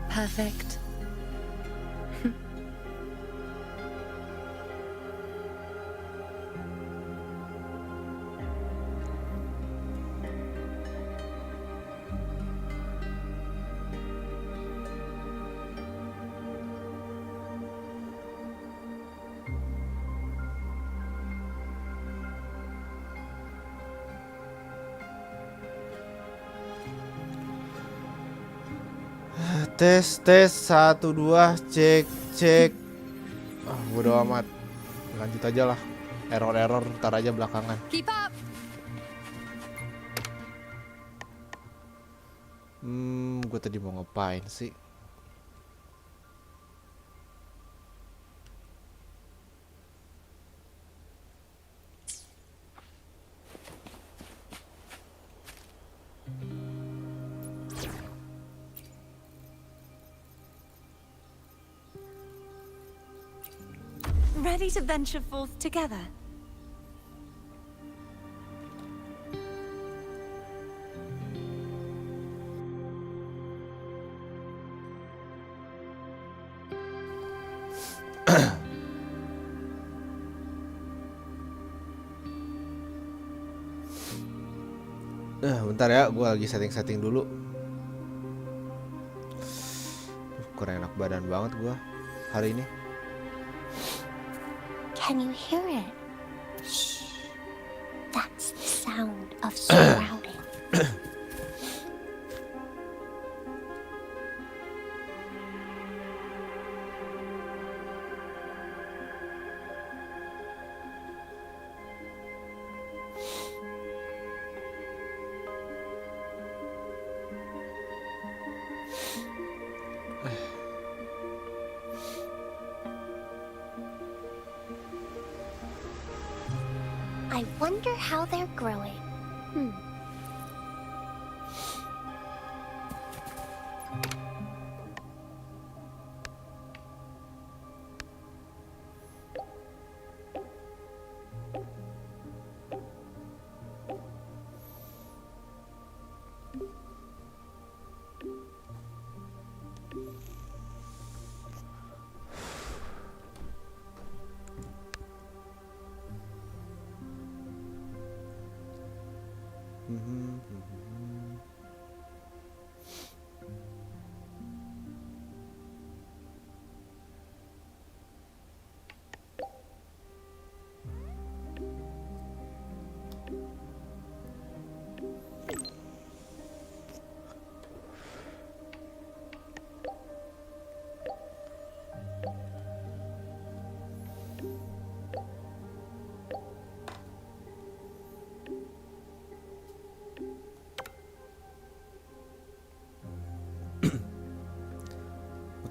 Perfect. Tes 1 2 cek. Bodo amat. Lanjut aja lah. Error ntar aja belakangan. Keep up. Gue tadi mau ngapain sih? Ready to venture forth together? Bentar ya, gue lagi setting dulu. Kurang enak badan banget gue hari ini. Can you hear it? Shh. That's the sound of sprouting. I wonder how they're growing.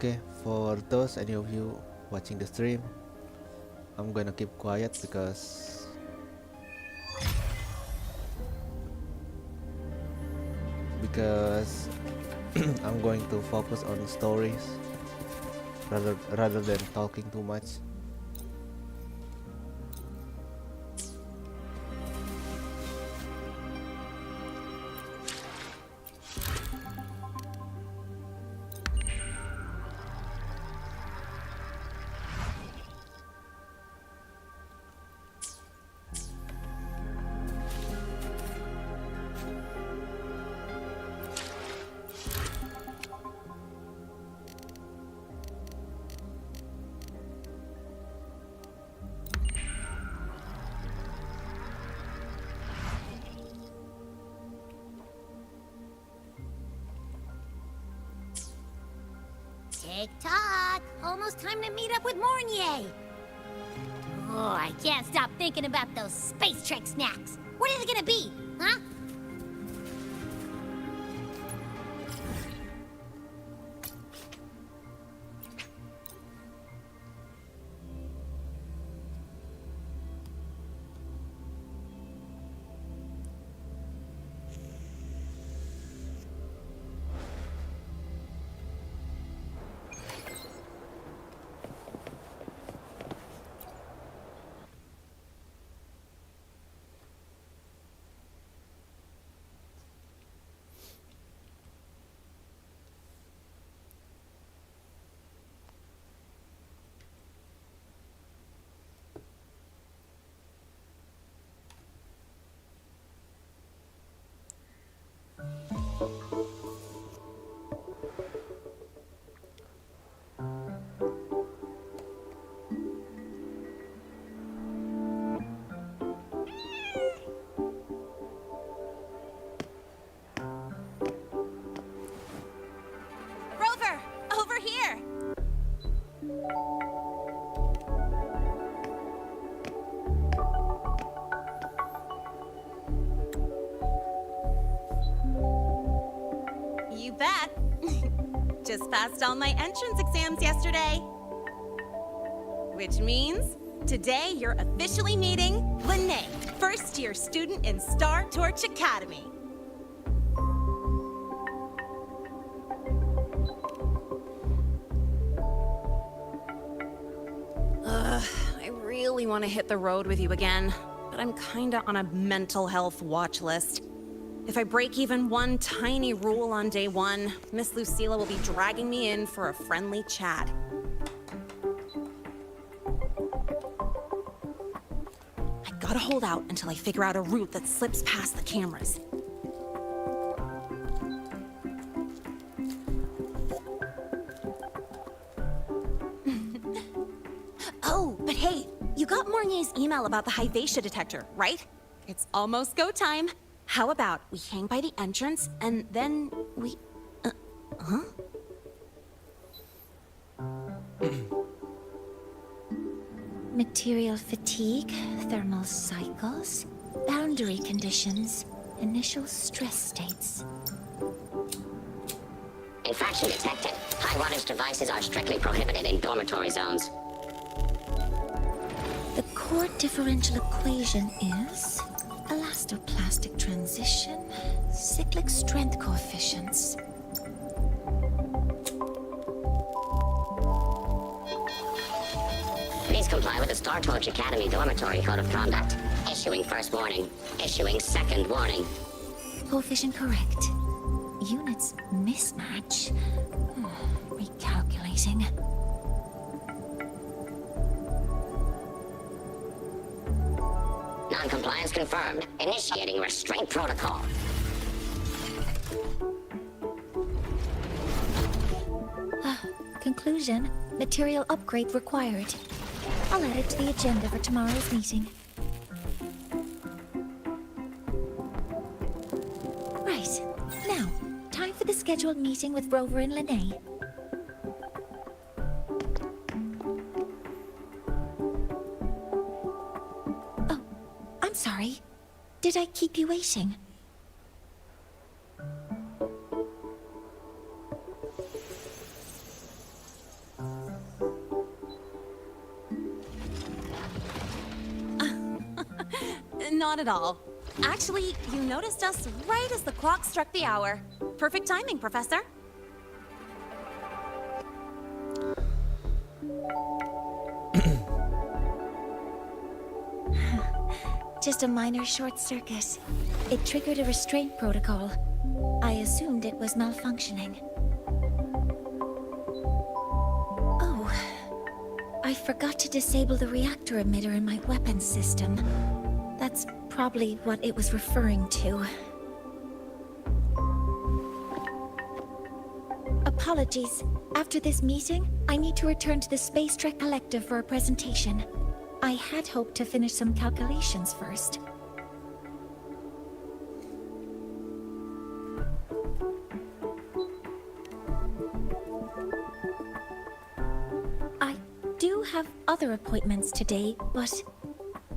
Okay, for those any of you watching the stream, I'm gonna keep quiet because I'm going to focus on stories rather than talking too much. Tick-tock! Almost time to meet up with Mornier! Oh, I can't stop thinking about those Space Trek snacks! What is it gonna be, huh? Just passed all my entrance exams yesterday. Which means today you're officially meeting Lene, first-year student in Star Torch Academy. I really want to hit the road with you again, but I'm kinda on a mental health watch list. If I break even one tiny rule on day one, Miss Lucilla will be dragging me in for a friendly chat. I gotta hold out until I figure out a route that slips past the cameras. Oh, but hey, you got Mornier's email about the Hyvatia detector, right? It's almost go time. How about we hang by the entrance and then we... huh? Material fatigue, thermal cycles, boundary conditions, initial stress states. Infraction detected. High wattage devices are strictly prohibited in dormitory zones. The core differential equation is elastoplastic transition, cyclic strength coefficients. Please comply with the Star Torch Academy Dormitory Code of Conduct. Issuing first warning. Issuing second warning. Coefficient correct. Units mismatch. Recalculating. Non-compliance confirmed. Initiating restraint protocol. Conclusion, material upgrade required. I'll add it to the agenda for tomorrow's meeting. Right. Now, time for the scheduled meeting with Rover and Lene. Oh, I'm sorry. Did I keep you waiting? Not at all. Actually, you noticed us right as the clock struck the hour. Perfect timing, Professor. Just a minor short circuit. It triggered a restraint protocol. I assumed it was malfunctioning. Oh, I forgot to disable the reactor emitter in my weapons system. That's probably what it was referring to. Apologies. After this meeting, I need to return to the Space Trek Collective for a presentation. I had hoped to finish some calculations first. I do have other appointments today, but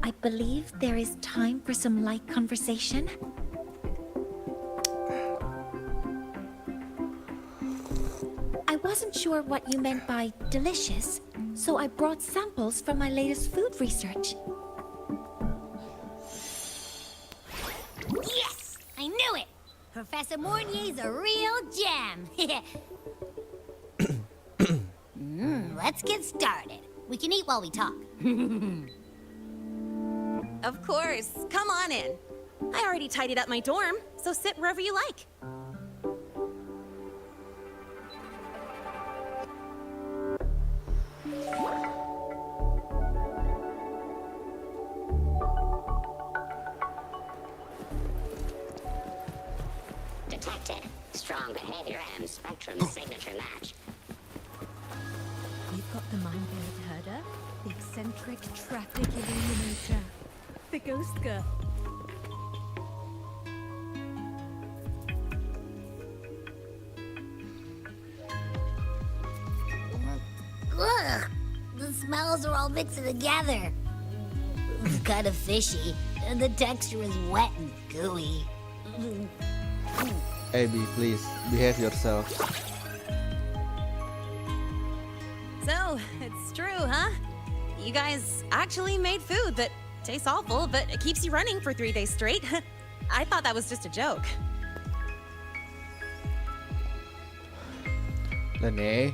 I believe there is time for some light conversation. I wasn't sure what you meant by delicious, so I brought samples from my latest food research. Yes! I knew it! Professor Mornier's a real gem. Let's get started. We can eat while we talk. Of course. Come on in. I already tidied up my dorm, so sit wherever you like. Detected. Strong behavior and spectrum signature match. We've got the mind-blade herder, the eccentric traffic illuminator, the ghost girl. Ugh! The smells are all mixed together. It's kind of fishy, and the texture is wet and gooey. Abby, please behave yourself. So, it's true, huh? You guys actually made food that tastes awful, but it keeps you running for 3 days straight. I thought that was just a joke. Lene,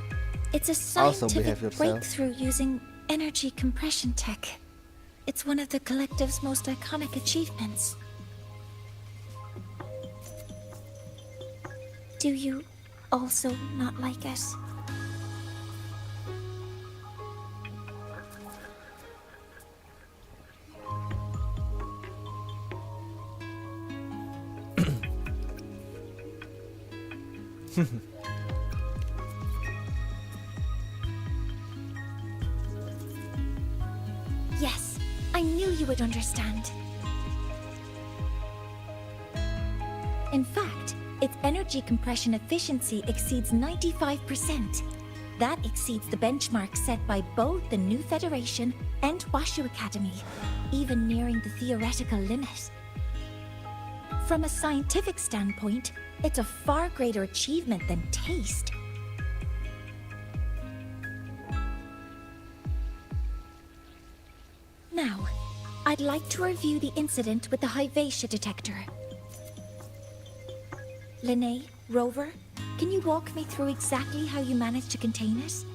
It's a Also scientific behave yourself. breakthrough using energy compression tech. It's one of the collective's most iconic achievements. Do you also not like it? Yes, I knew you would understand. In fact, its energy compression efficiency exceeds 95%. That exceeds the benchmark set by both the New Federation and Washu Academy, even nearing the theoretical limit. From a scientific standpoint, it's a far greater achievement than taste. Now, I'd like to review the incident with the Hyvatia detector. Lene, Rover, can you walk me through exactly how you managed to contain it?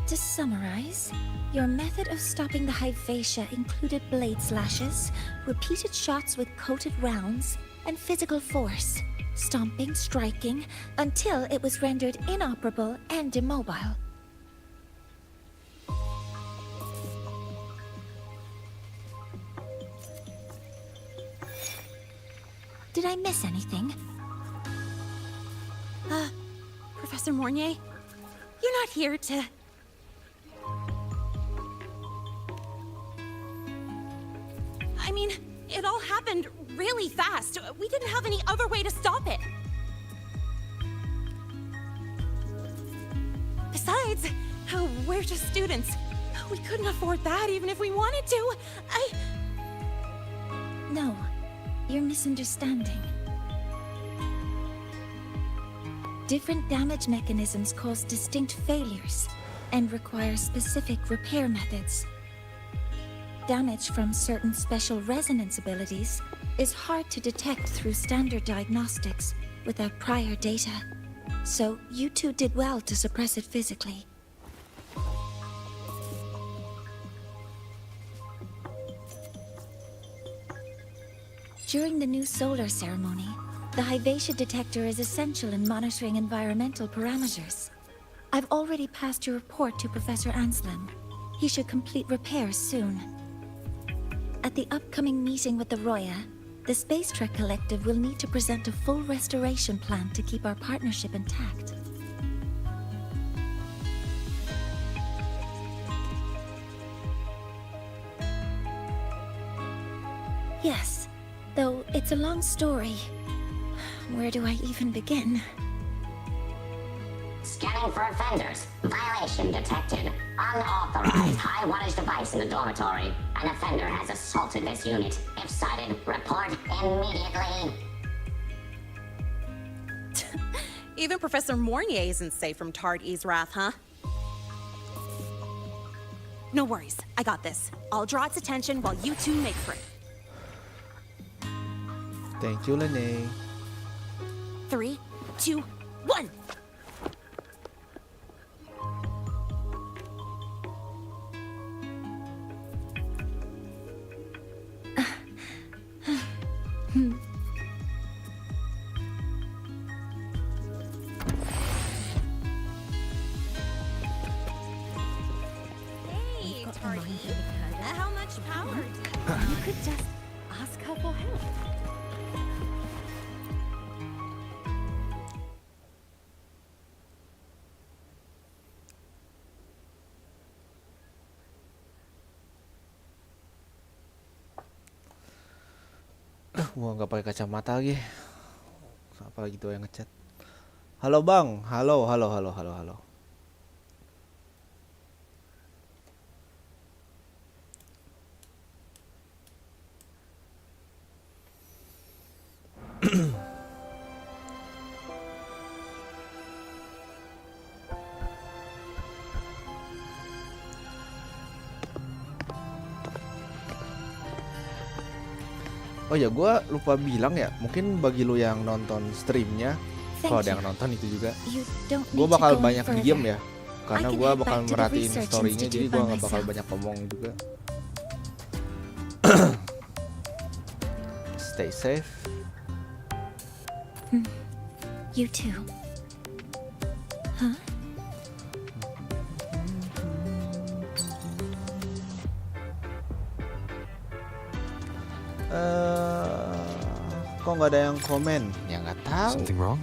To summarize, your method of stopping the Hyvatia included blade slashes, repeated shots with coated rounds, and physical force, stomping, striking, until it was rendered inoperable and immobile. Did I miss anything? Professor Mornier, you're not here to... I mean, it all happened really fast. We didn't have any other way to stop it. Besides, we're just students. We couldn't afford that even if we wanted to. No, you're misunderstanding. Different damage mechanisms cause distinct failures and require specific repair methods. Damage from certain special resonance abilities is hard to detect through standard diagnostics without prior data, so you two did well to suppress it physically. During the new solar ceremony, the Hyvatia detector is essential in monitoring environmental parameters. I've already passed your report to Professor Anselm. He should complete repairs soon. At the upcoming meeting with the Roya, the Space Trek Collective will need to present a full restoration plan to keep our partnership intact. Yes, though it's a long story. Where do I even begin? Scanning for offenders. Violation detected. Unauthorized high wattage device in the dormitory. An offender has assaulted this unit. If sighted, report immediately. Even Professor Mornier isn't safe from Tard E's wrath, huh? No worries, I got this. I'll draw its attention while you two make for it. Thank you, Lene. 3, 2, 1! Hey, Tardy. How much power do you... You could just ask her for help. Gua nggak pakai kacamata lagi. Apalagi tuh yang ngechat. Halo bang, halo. Oh ya, gue lupa bilang ya, mungkin bagi lu yang nonton streamnya, kalau ada yang nonton itu juga, gue bakal banyak diem ya, karena gue bakal merhatiin storynya, jadi gue nggak bakal banyak ngomong juga. Stay safe. You too. Huh? Kok nggak ada yang komen? Ya nggak tahu. Something wrong?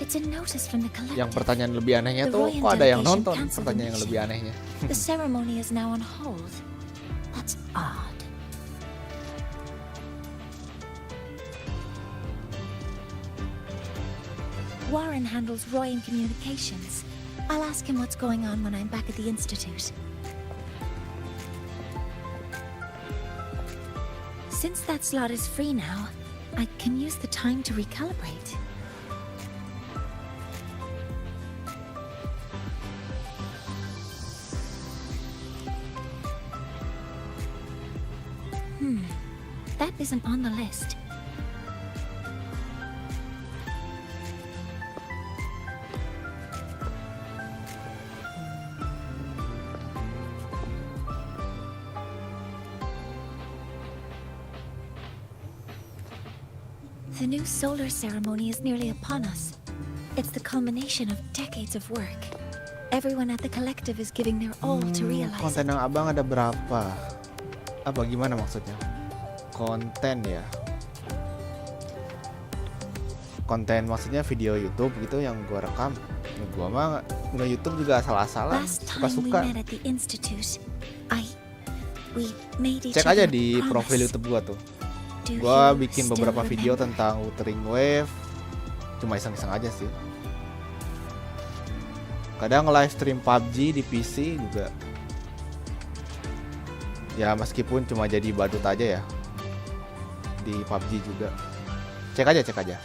It's a notice from the collective. Yang pertanyaan lebih anehnya The tuh, Royal kok ada yang delegation nonton? cancelled the Pertanyaan yang mission. lebih anehnya. The ceremony is now on hold. That's odd. Warren handles Royan communications. I'll ask him what's going on when I'm back at the Institute. Since that slot is free now, I can use the time to recalibrate. That isn't on the list. The new solar ceremony is nearly upon us. It's the culmination of decades of work. Everyone at the collective is giving their all to realize Konten it. yang abang ada berapa? Apa gimana maksudnya? Konten ya? Konten maksudnya video YouTube gitu yang gua rekam. Ya, gua mah nge-YouTube juga asal-asalan, Last time we suka-suka. met at the Institute, we made each Cek aja other a di promise. profil YouTube gua tuh. Do Gua you bikin still beberapa video remember? tentang Wuthering Wave. Cuma iseng-iseng aja sih. Kadang live stream PUBG di PC juga. Ya meskipun cuma jadi badut aja ya. Di PUBG juga. Cek aja.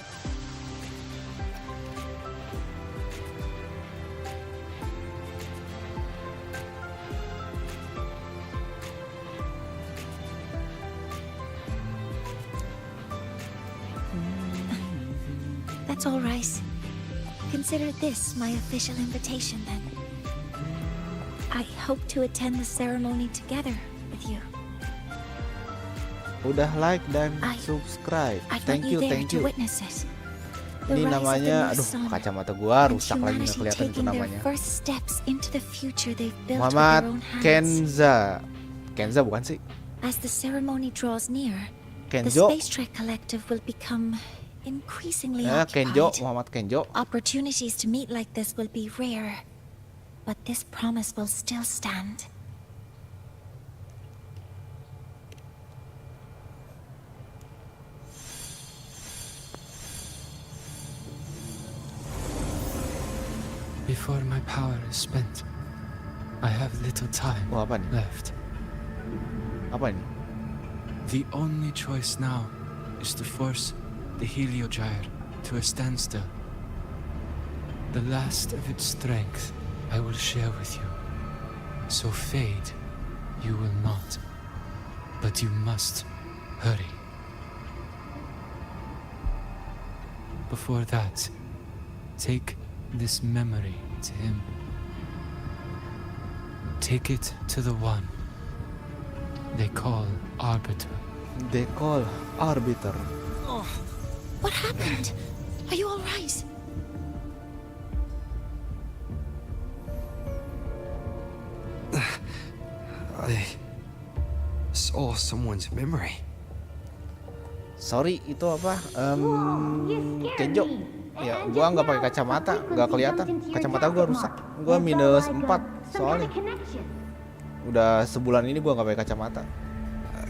That's all, Rice. Consider this my official invitation, then. I hope to attend the ceremony together with you. Udah like dan I- subscribe. I'd want Thank you you, there thank to you. witness it. The Ini rise of the namanya, new aduh sun, kacamata gua and rusak lagi nggak humanity kelihatan itu taking their namanya. first steps into the future they've built with Muhammad their own hands. Kenza bukan sih? As the ceremony draws near, the Kenzo. Space Trek Collective will become increasingly Ya, Kenjo, occupied. Muhammad Kenjo. Opportunities to meet like this will be rare, but this promise will still stand. Before my power is spent, I have little time Oh, apa nih? left. Apa ini? The only choice now is to force the Heliogyre to a standstill. The last of its strength I will share with you. So fade you will not. But you must hurry. Before that, take this memory to him. Take it to the one they call Arbiter. They call Arbiter. What happened? Are you all right? I saw someone's memory. Sorry, itu apa? Kenjo. Ya, gua nggak pakai kacamata, nggak kelihatan. Kacamata gua rusak. Gua minus 4 soalnya. Udah sebulan ini gua nggak pakai kacamata.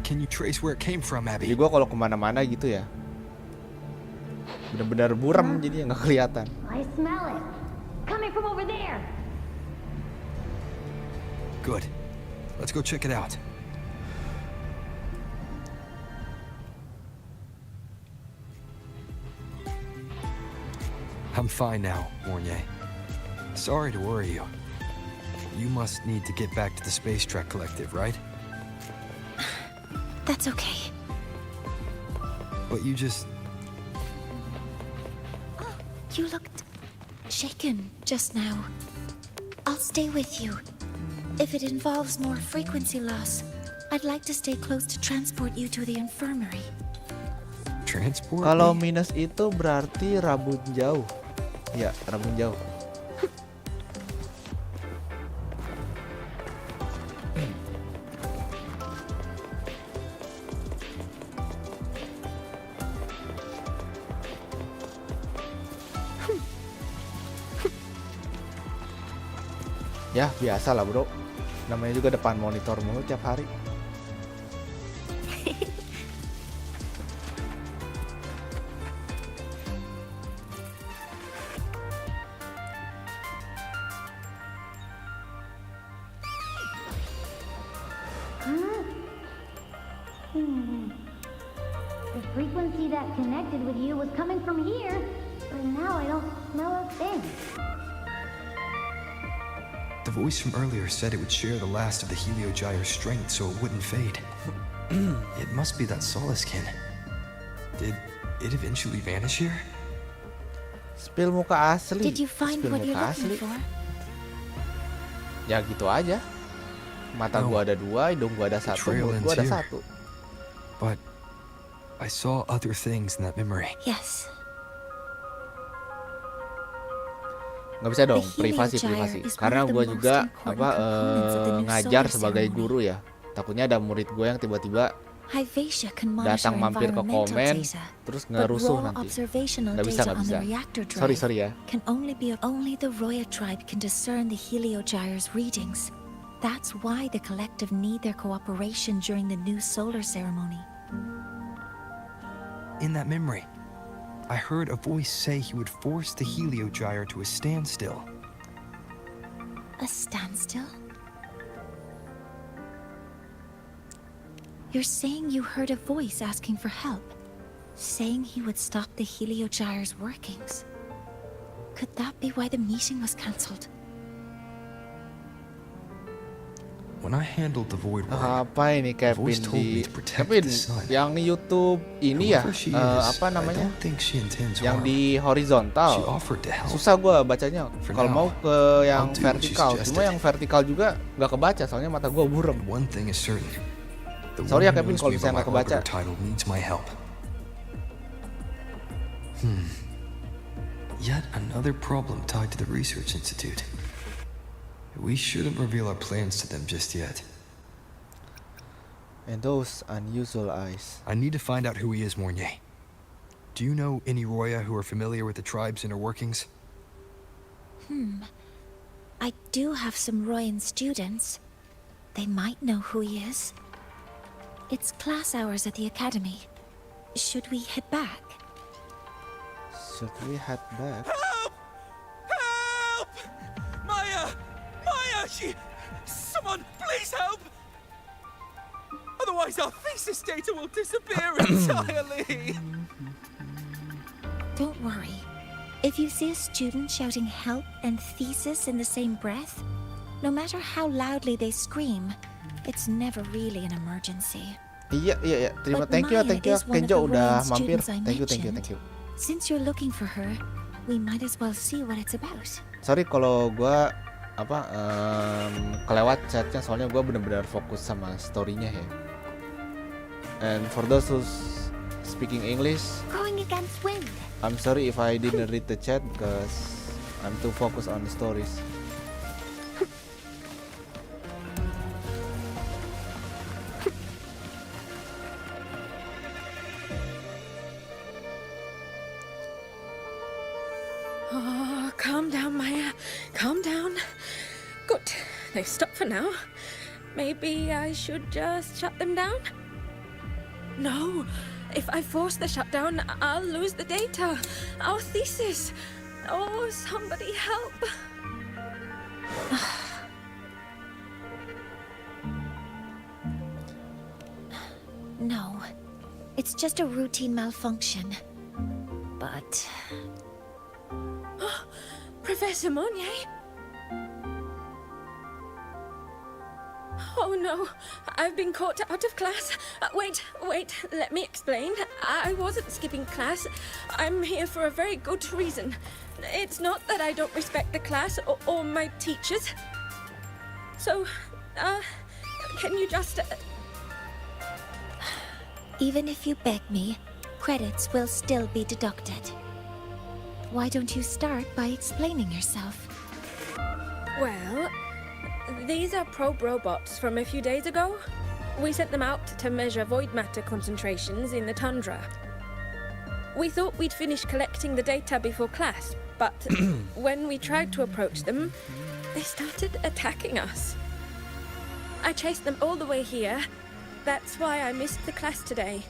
Can you trace where it came from, Jadi Abby? gue kalau kemana-mana gitu ya, bener-bener buram jadi nggak kelihatan. I smell it. Coming from over there. Good. Let's go check it out. I'm fine now, Mornier. Sorry to worry you. You must need to get back to the Space Trek Collective, right? That's okay. But you just... You looked shaken just now. I'll stay with you. If it involves more frequency loss, I'd like to stay close to transport you to the infirmary. Transport Kalau me? minus itu berarti rabun jauh. Ya, rabun jauh. Ya, biasa lah bro. Namanya juga depan monitor mulu tiap hari. The frequency that connected with you was coming from here, but now I don't smell a thing. The voice from earlier said it would share the last of the Heliogyre's strength so it wouldn't fade. It must be that Solaskin. Did it eventually vanish here? Spill muka asli. Did you find Spill what you're muka looking asli. for? Ya gitu aja. Mata No. gua ada dua, hidung gua ada The satu, trail mulut ends gua ada here. satu. But I saw other things in that memory. Yes. Nggak bisa dong, The privasi Heliogyre is one karena of the gue most juga important components of the new ngajar solar sebagai ceremony. guru ya. Takutnya ada murid gue yang tiba-tiba Hyvatia can monitor datang mampir ke environmental komen data, terus but ngerusuh raw nanti. observational Nggak bisa, data nggak on the bisa. reactor Sorry drive ya. can only the Roya tribe can discern the Heliogyre's readings. That's why the collective need their cooperation during the new solar ceremony. In that memory, I heard a voice say he would force the Heliogyre to a standstill. A standstill? You're saying you heard a voice asking for help, saying he would stop the Heliogyre's workings. Could that be why the meeting was cancelled? When I handled the Void Warrior, Apa ini Kevin voice told me di to protect Kevin the sun. yang di YouTube ini ya? whoever she Apa is, I namanya? don't think she intends Yang harm. di She horizontal. offered to help. Susah gue bacanya. For Kalau now, mau ke yang I'll do what she vertikal, cuma suggested. yang vertikal juga nggak kebaca soalnya mata gue buram. And one thing is certain. The Sorry one ya, who Kevin, knows kalau me misalnya about nggak my kebaca. arbiter title needs my help. Yet another problem tied to the research institute. We shouldn't reveal our plans to them just yet. And those unusual eyes. I need to find out who he is, Mornier. Do you know any Roya who are familiar with the tribe's inner workings? I do have some Royan students. They might know who he is. It's class hours at the academy. Should we head back? Should we head back? Help! Maya! Maya! Someone, please help! Otherwise our thesis data will disappear entirely! Don't worry. If you see a student shouting help and thesis in the same breath, no matter how loudly they scream, it's never really an emergency. Iya. Terima, But thank you Maya is one of Kenjo the udah Royan mampir. students I Thank you. mentioned. Since you're looking for her, we might as well see what it's about. Sorry kalau gue kelewat chatnya soalnya gue bener-bener fokus sama storynya ya. And for those who's speaking English, Going against wind. I'm sorry if I didn't read the chat because I'm too focused on the stories. Oh, calm down, Maya. Calm down. Good. They've stopped for now. Maybe I should just shut them down? No. If I force the shutdown, I'll lose the data. Our thesis. Oh, somebody help. No. It's just a routine malfunction. But... Professor Monnier? Oh no, I've been caught out of class. Wait, let me explain. I wasn't skipping class. I'm here for a very good reason. It's not that I don't respect the class or my teachers. So, can you just... Even if you beg me, credits will still be deducted. Why don't you start by explaining yourself? Well, these are probe robots from a few days ago. We sent them out to measure void matter concentrations in the tundra. We thought we'd finish collecting the data before class, but when we tried to approach them, they started attacking us. I chased them all the way here. That's why I missed the class today.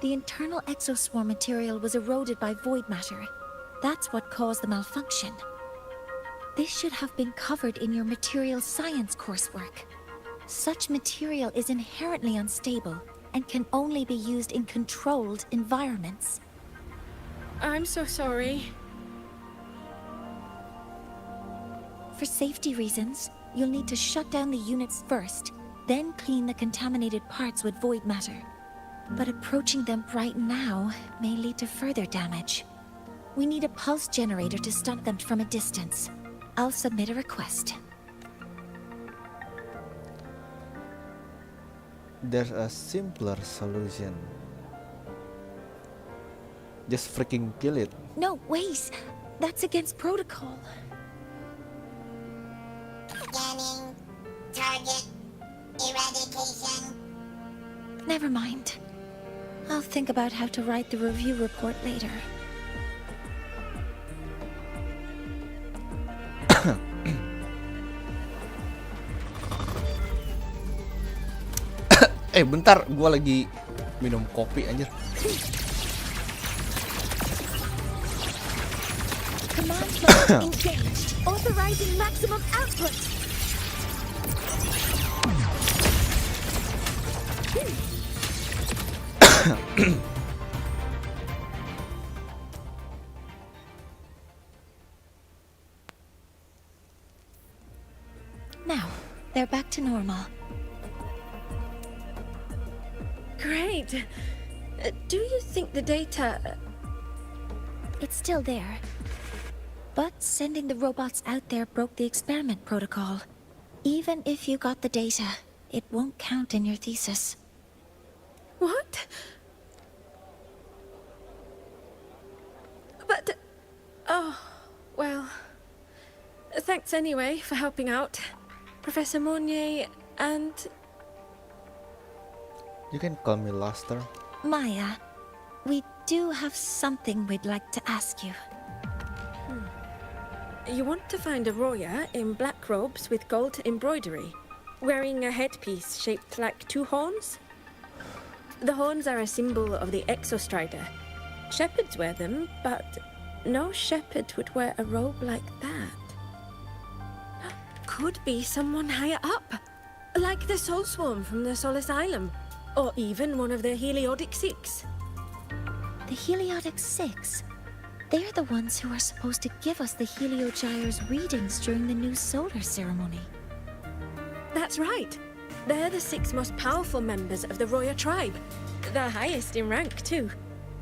The internal exoswarm material was eroded by void matter. That's what caused the malfunction. This should have been covered in your material science coursework. Such material is inherently unstable and can only be used in controlled environments. I'm so sorry. For safety reasons, you'll need to shut down the units first, then clean the contaminated parts with void matter. But approaching them right now may lead to further damage. We need a pulse generator to stop them from a distance. I'll submit a request. There's a simpler solution. Just freaking kill it. No, wait! That's against protocol. Scanning. Target. Eradication. Never mind. I'll think about how to write the review report later. Bentar, gua lagi minum kopi anjir. Command mode engaged. Authorizing maximum output. Now, they're back to normal. Great. Do you think the data... It's still there. But sending the robots out there broke the experiment protocol. Even if you got the data, it won't count in your thesis. What? But... Oh, well... Thanks anyway for helping out, Professor Monnier, and... You can call me Luster. Maya, we do have something we'd like to ask you. You want to find a Roya in black robes with gold embroidery, wearing a headpiece shaped like two horns? The horns are a symbol of the Exostrider. Shepherds wear them, but no shepherd would wear a robe like that. Could be someone higher up, like the Soul Swarm from the Sol Asylum, or even one of the Heliotic Six. The Heliotic Six? They're the ones who are supposed to give us the Heliogyre's readings during the new solar ceremony. That's right. They're the 6 most powerful members of the Roya tribe. The highest in rank, too.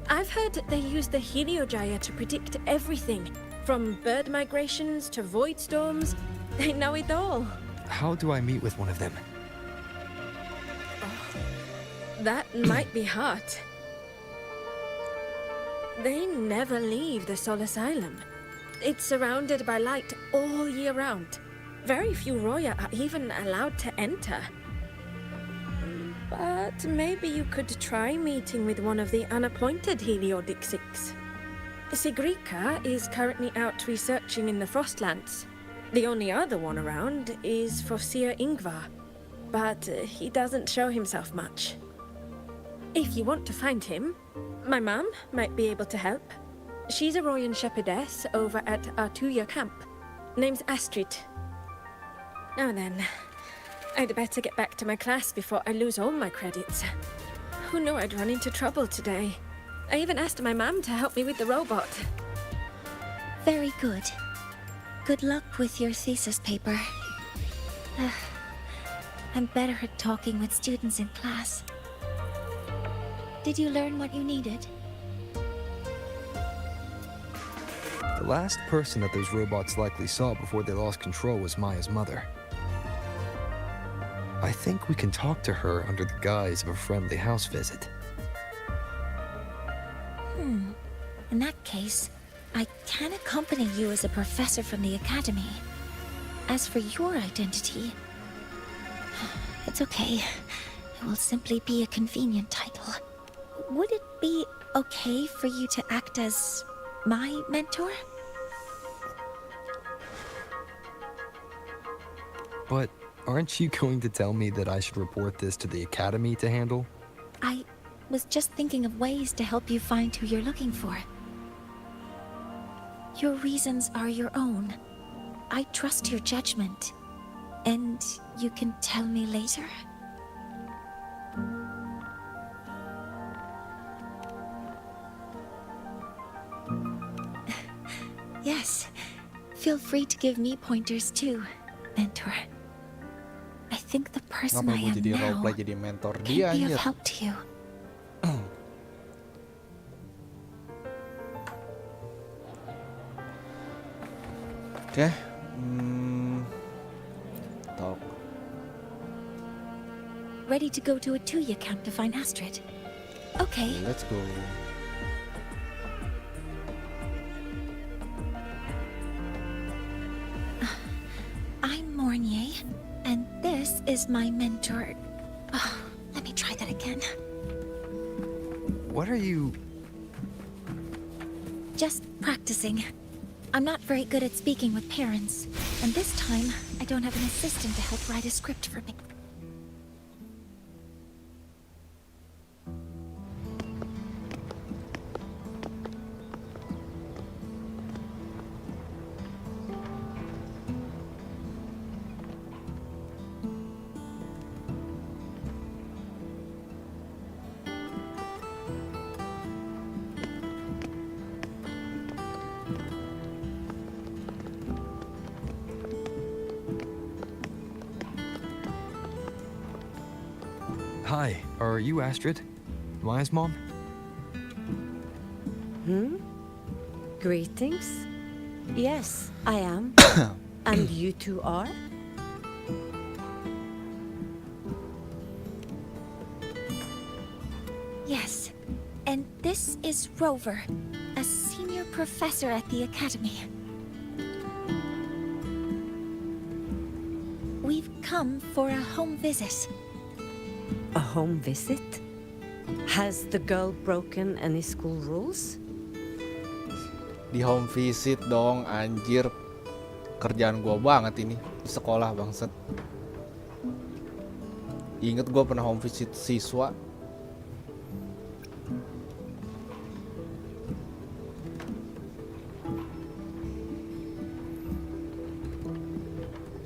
I've heard they use the Heliogyre to predict everything, from bird migrations to void storms. They know it all. How do I meet with one of them? That might be hard. They never leave the Sol Asylum. It's surrounded by light all year round. Very few Roya are even allowed to enter. But maybe you could try meeting with one of the unappointed Heliotic Six. Sigrika is currently out researching in the Frostlands. The only other one around is Fosir Ingvar, but he doesn't show himself much. If you want to find him, my mum might be able to help. She's a Royan shepherdess over at our 2-year camp. Name's Astrid. Now then, I'd better get back to my class before I lose all my credits. Who knew I'd run into trouble today? I even asked my mum to help me with the robot. Very good. Good luck with your thesis paper. I'm better at talking with students in class. Did you learn what you needed? The last person that those robots likely saw before they lost control was Maya's mother. I think we can talk to her under the guise of a friendly house visit. In that case, I can accompany you as a professor from the academy. As for your identity, it's okay. It will simply be a convenient title. Would it be okay for you to act as my mentor? But aren't you going to tell me that I should report this to the academy to handle? I was just thinking of ways to help you find who you're looking for. Your reasons are your own. I trust your judgment. And you can tell me later? Yes. Feel free to give me pointers too, mentor. I think the person I am jadi now roleplay jadi mentor can dia be of anjir. help to you. Oke. Talk. Ready to go to a 2-year camp to find Astrid? Okay. Let's go. I'm Mornier, and this is my mentor. Oh, let me try that again. What are you... Just practicing. I'm not very good at speaking with parents, and this time I don't have an assistant to help write a script for me. Hi, are you Astrid? Maya's mom? Greetings. Yes, I am. And you two are? Yes, and this is Rover, a senior professor at the academy. We've come for a home visit. A home visit? Has the girl broken any school rules? Di home visit dong anjir. Kerjaan gua banget ini di sekolah bangset. Ingat gua pernah home visit siswa.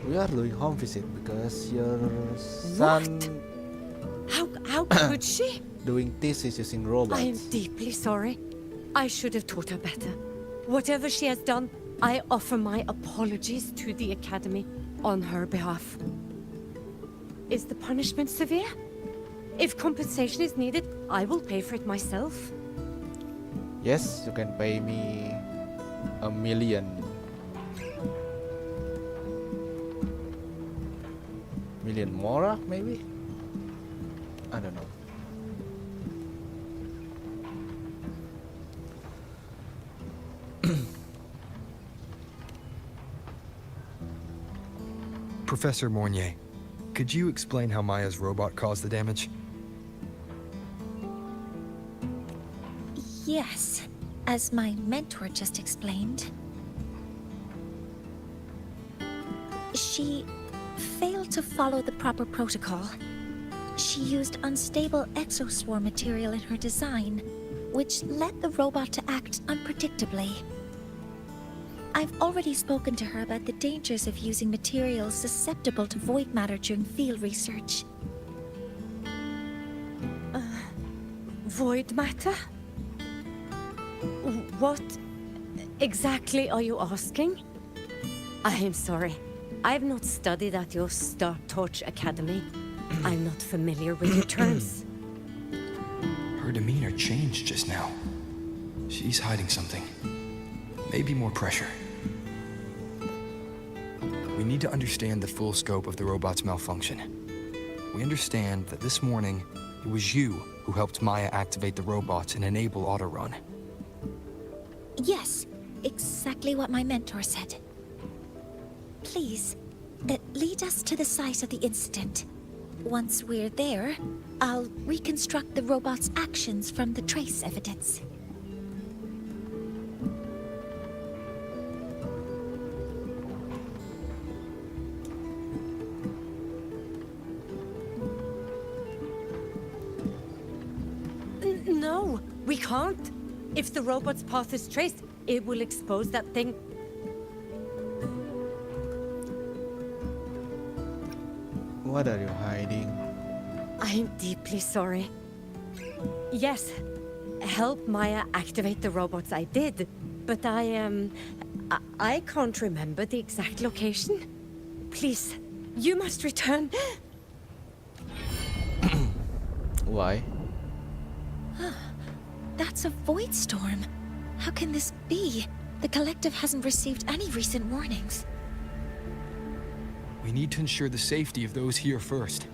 We are doing home visit because your son How could she? doing thesis using robots. I am deeply sorry. I should have taught her better. Whatever she has done, I offer my apologies to the Academy on her behalf. Is the punishment severe? If compensation is needed, I will pay for it myself. Yes, you can pay me $1 million. Million more, maybe? I don't know. Professor Mornier, could you explain how Maya's robot caused the damage? Yes, as my mentor just explained. She failed to follow the proper protocol. She used unstable exoswarm material in her design, which led the robot to act unpredictably. I've already spoken to her about the dangers of using materials susceptible to void matter during field research. Void matter? What exactly are you asking? I am sorry. I've not studied at your Star Torch Academy. I'm not familiar with your terms. Her demeanor changed just now. She's hiding something. Maybe more pressure. We need to understand the full scope of the robot's malfunction. We understand that this morning, it was you who helped Maya activate the robots and enable autorun. Yes, exactly what my mentor said. Please, lead us to the site of the incident. Once we're there, I'll reconstruct the robot's actions from the trace evidence. No, we can't. If the robot's path is traced, it will expose that thing. What are you hiding? I'm deeply sorry. Yes, help Maya activate the robots I did, but I can't remember the exact location. Please, you must return. Why? That's a void storm. How can this be? The collective hasn't received any recent warnings. We need to ensure the safety of those here first.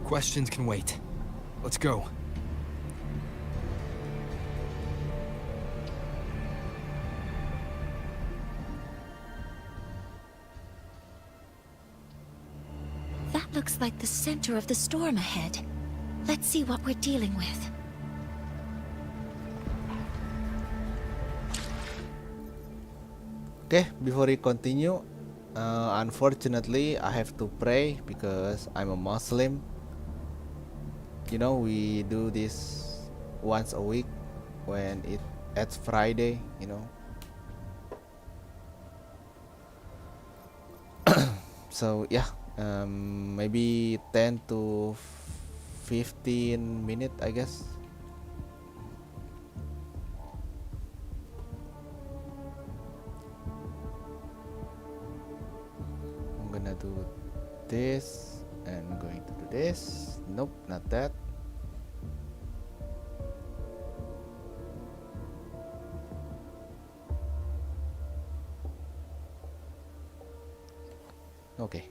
Questions can wait. Let's go. That looks like the center of the storm ahead. Let's see what we're dealing with. Okay, before we continue, unfortunately I have to pray because I'm a Muslim. You know, we do this once a week when it's Friday, you know. So yeah, maybe 10 to 15 minutes, I guess. I'm gonna do this and I'm going to do this. Nope, not that. Okay.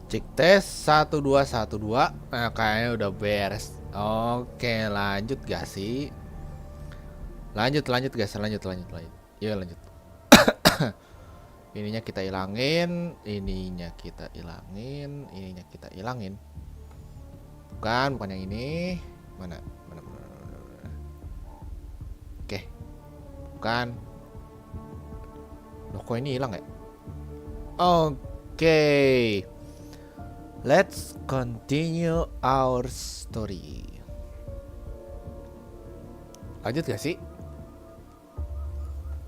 Cek tes 1212. Nah, kayaknya udah beres. Oke, lanjut gak sih? Lanjut guys, lanjut. Yuk lanjut. Ininya kita ilangin, ininya kita ilangin. Bukan yang ini. Mana? Oke. Bukan. Loh, kok ini hilang ya? Oke. Let's continue our story. Lanjut gak sih?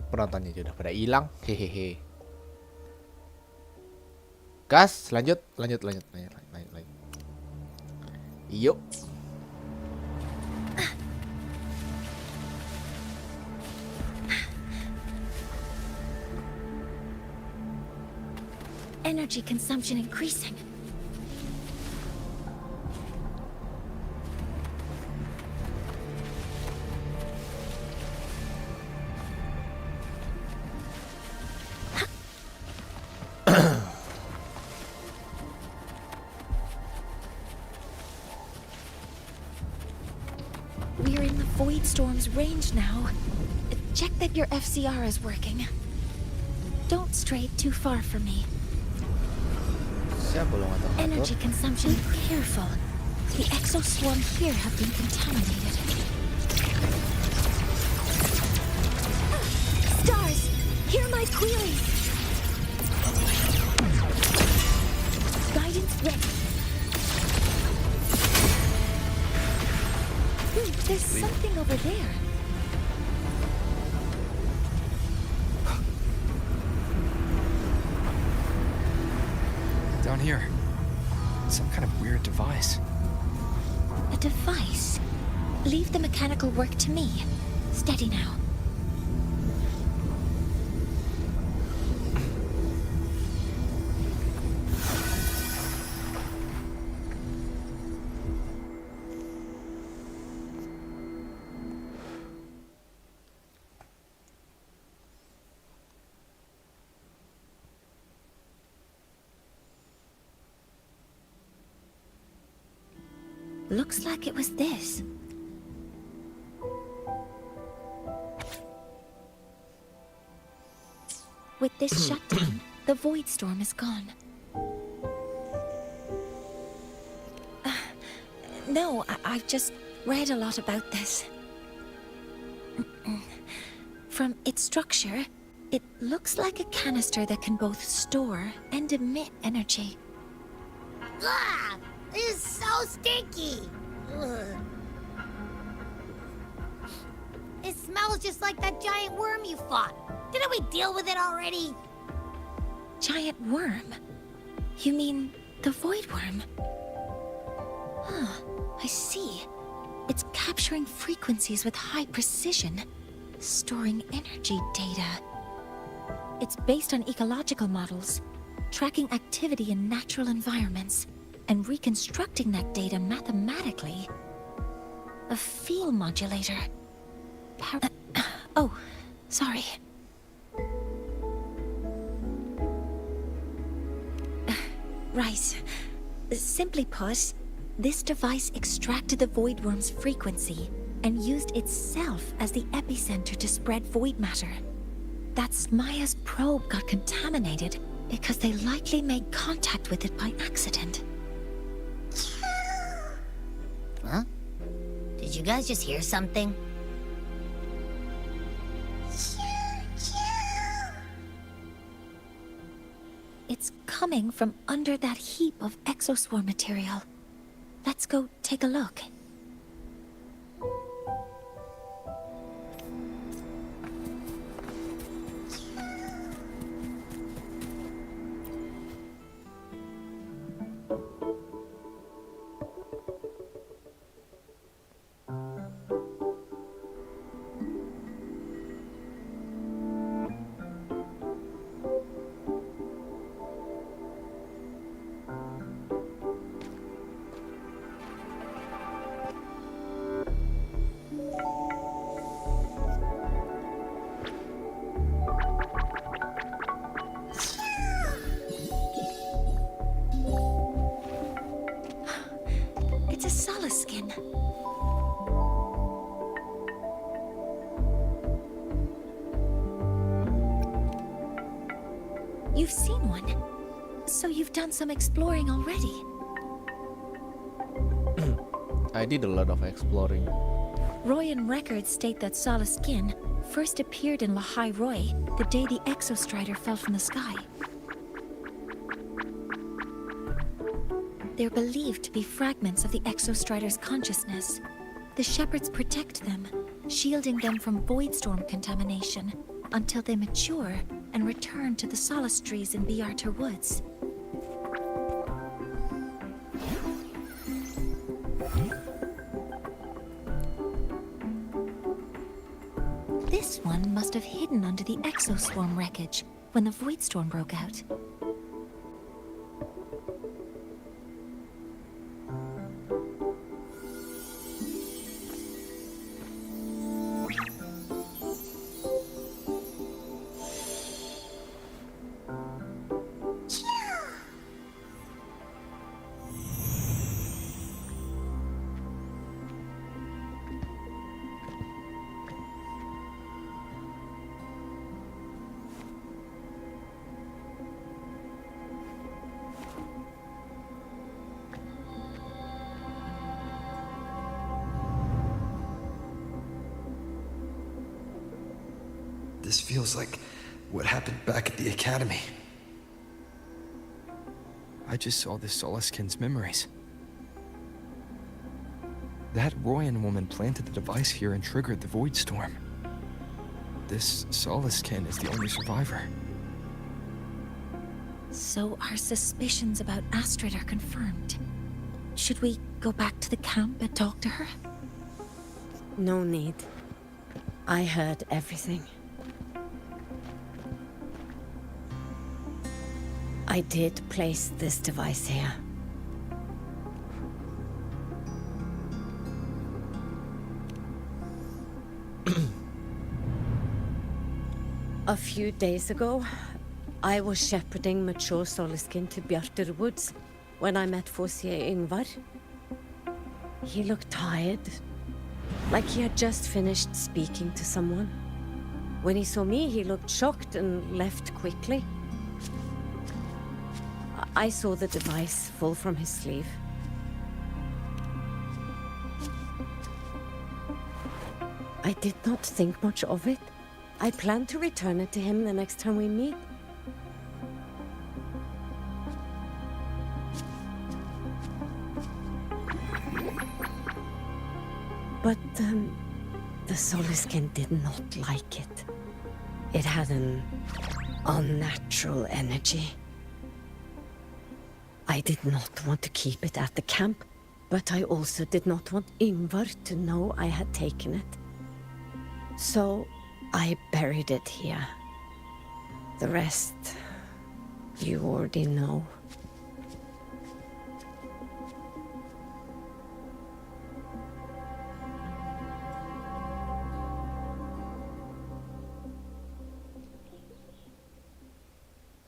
Penontonnya udah pada hilang. Hehehe. Gas, lanjut. Yuk. Energy consumption increasing. We're in the Void Storm's range now. Check that your FCR is working. Don't stray too far from me. Siapa lo ngatur-ngatur? Energy consumption, careful. The exoswarm here have been contaminated. Stars, hear my queries. Guidance ready. There's something over there. Down here. Some kind of weird device. A device? Leave the mechanical work to me. Steady now. Looks like it was this. With this shutdown, the Void Storm is gone. No, I've just read a lot about this. From its structure, it looks like a canister that can both store and emit energy. Ah! This is so stinky! Ugh. It smells just like that giant worm you fought. Didn't we deal with it already? Giant worm? You mean the void worm? Huh, I see. It's capturing frequencies with high precision, storing energy data. It's based on ecological models, tracking activity in natural environments, and reconstructing that data mathematically. A field modulator. Oh, sorry. Right. Simply put, this device extracted the void worm's frequency and used itself as the epicenter to spread void matter. That's Maya's probe got contaminated because they likely made contact with it by accident. Huh? Did you guys just hear something? It's coming from under that heap of exoswarm material. Let's go take a look. done some exploring already. I did a lot of exploring. Royan records state that Solace Skin first appeared in Lahai Roy the day the Exostrider fell from the sky. They're believed to be fragments of the Exostrider's consciousness. The shepherds protect them, shielding them from voidstorm contamination until they mature and return to the Solace trees in Biarter Woods. This one must have hidden under the exoswarm wreckage when the voidstorm broke out. This feels like what happened back at the academy. I just saw the Solaskin's memories. That Royan woman planted the device here and triggered the void storm. This Solaskin is the only survivor. So our suspicions about Astrid are confirmed. Should we go back to the camp and talk to her? No need. I heard everything. I did place this device here. A few days ago, I was shepherding mature Solaskin to Bjarter Woods when I met Forsier Ingvar. He looked tired, like he had just finished speaking to someone. When he saw me, he looked shocked and left quickly. I saw the device fall from his sleeve. I did not think much of it. I plan to return it to him the next time we meet. But the Solaskin did not like it. It had an unnatural energy. I did not want to keep it at the camp, but I also did not want Ingvar to know I had taken it. So I buried it here. The rest, you already know.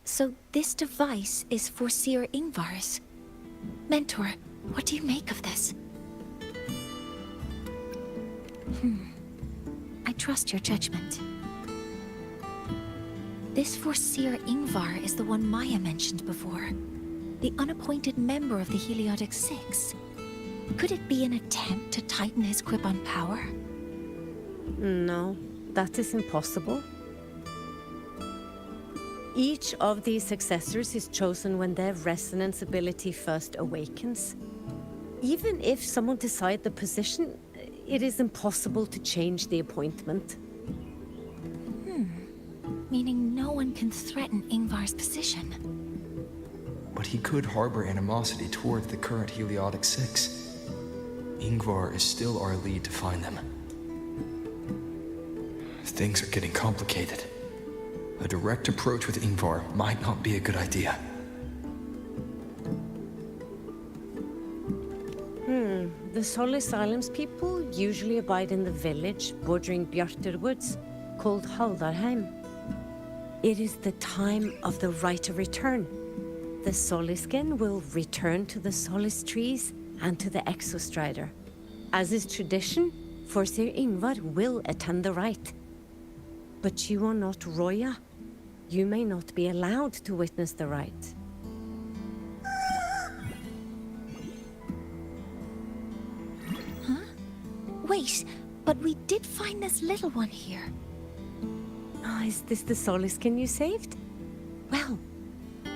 So this device is Forsier Ingvar's. Mentor, what do you make of this? I trust your judgment. This Forsier Ingvar is the one Maya mentioned before. The unappointed member of the Heliotic Six. Could it be an attempt to tighten his grip on power? No, that is impossible. Each of these successors is chosen when their resonance ability first awakens. Even if someone decides the position, it is impossible to change the appointment. Meaning no one can threaten Ingvar's position. But he could harbor animosity towards the current Heliotic Six. Ingvar is still our lead to find them. Things are getting complicated. A direct approach with Ingvar might not be a good idea. The Solis Islands people usually abide in the village bordering Bjarter Woods, called Haldarheim. It is the time of the right of return. The Soliskin will return to the Solis trees and to the Exostrider. As is tradition, Forsier Ingvar will attend the rite. But you are not Roya. You may not be allowed to witness the rite. Wait, but we did find this little one here. Ah, is this the Soliskin you saved? Well,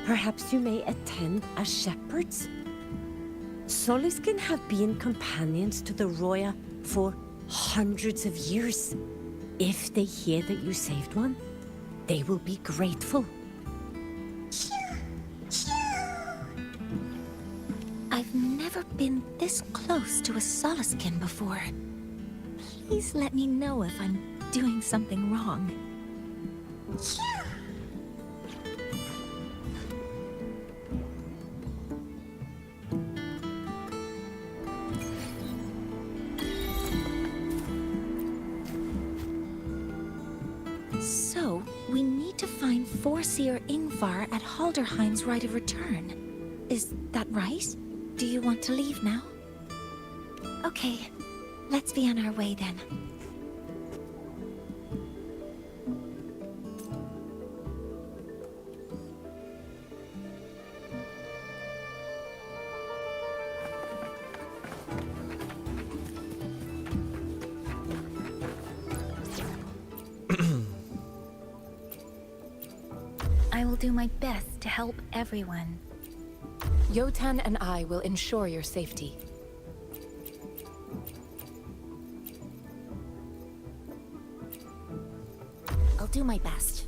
perhaps you may attend as shepherds. Soliskin have been companions to the Roya for hundreds of years. If they hear that you saved one, they will be grateful. I've never been this close to a Soliskin before. Please let me know if I'm doing something wrong. So, we need to find Forseer Ingvar at Halderheim's Right of Return. Is that right? Do you want to leave now? Okay, let's be on our way then. I will do my best to help everyone. Yotan and I will ensure your safety. I'll do my best.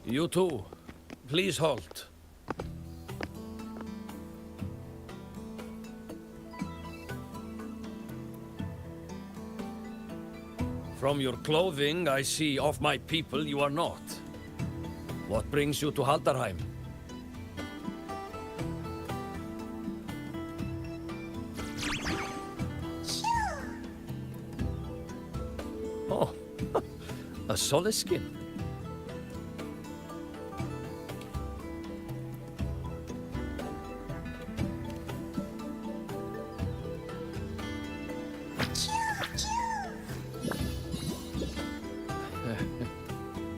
You two, please halt. From your clothing, I see of my people you are not. What brings you to Halderheim? Oh, a Soliskin.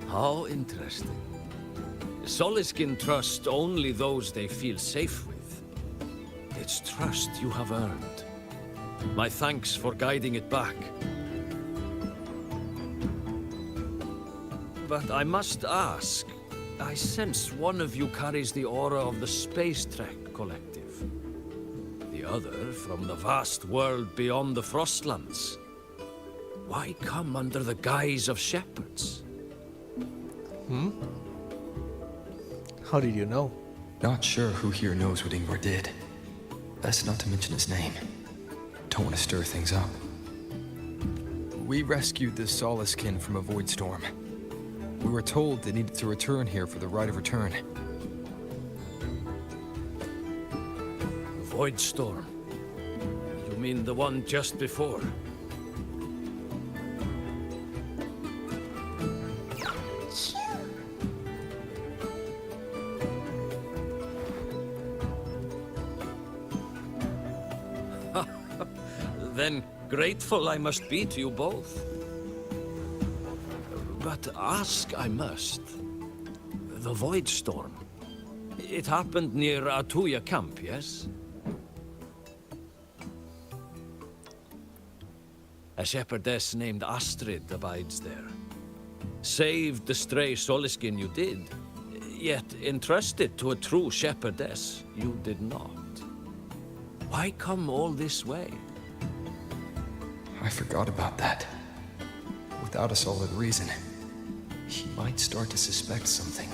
How interesting. Soliskin trust only those they feel safe with. It's trust you have earned. My thanks for guiding it back. But I must ask, I sense one of you carries the aura of the Space Trek Collective. The other from the vast world beyond the Frostlands. Why come under the guise of shepherds? How did you know? Not sure who here knows what Ingvar did. Best not to mention his name. Don't want to stir things up. We rescued this Soliskin from a void storm. We were told they needed to return here for the Right of Return. Void storm. You mean the one just before? Then grateful I must be to you both. But ask I must. The Void Storm. It happened near Atuya camp, yes? A shepherdess named Astrid abides there. Saved the stray Soliskin you did, yet entrusted to a true shepherdess you did not. Why come all this way? I forgot about that. Without a solid reason, he might start to suspect something.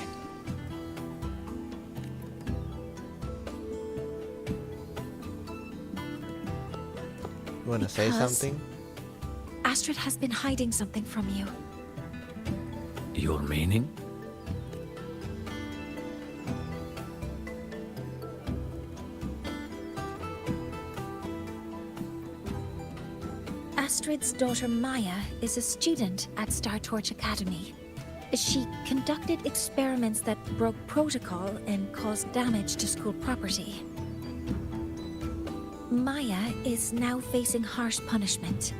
You wanna say something? Astrid has been hiding something from you. Your meaning? Astrid's daughter Maya is a student at Star Torch Academy. She conducted experiments that broke protocol and caused damage to school property. Maya is now facing harsh punishment.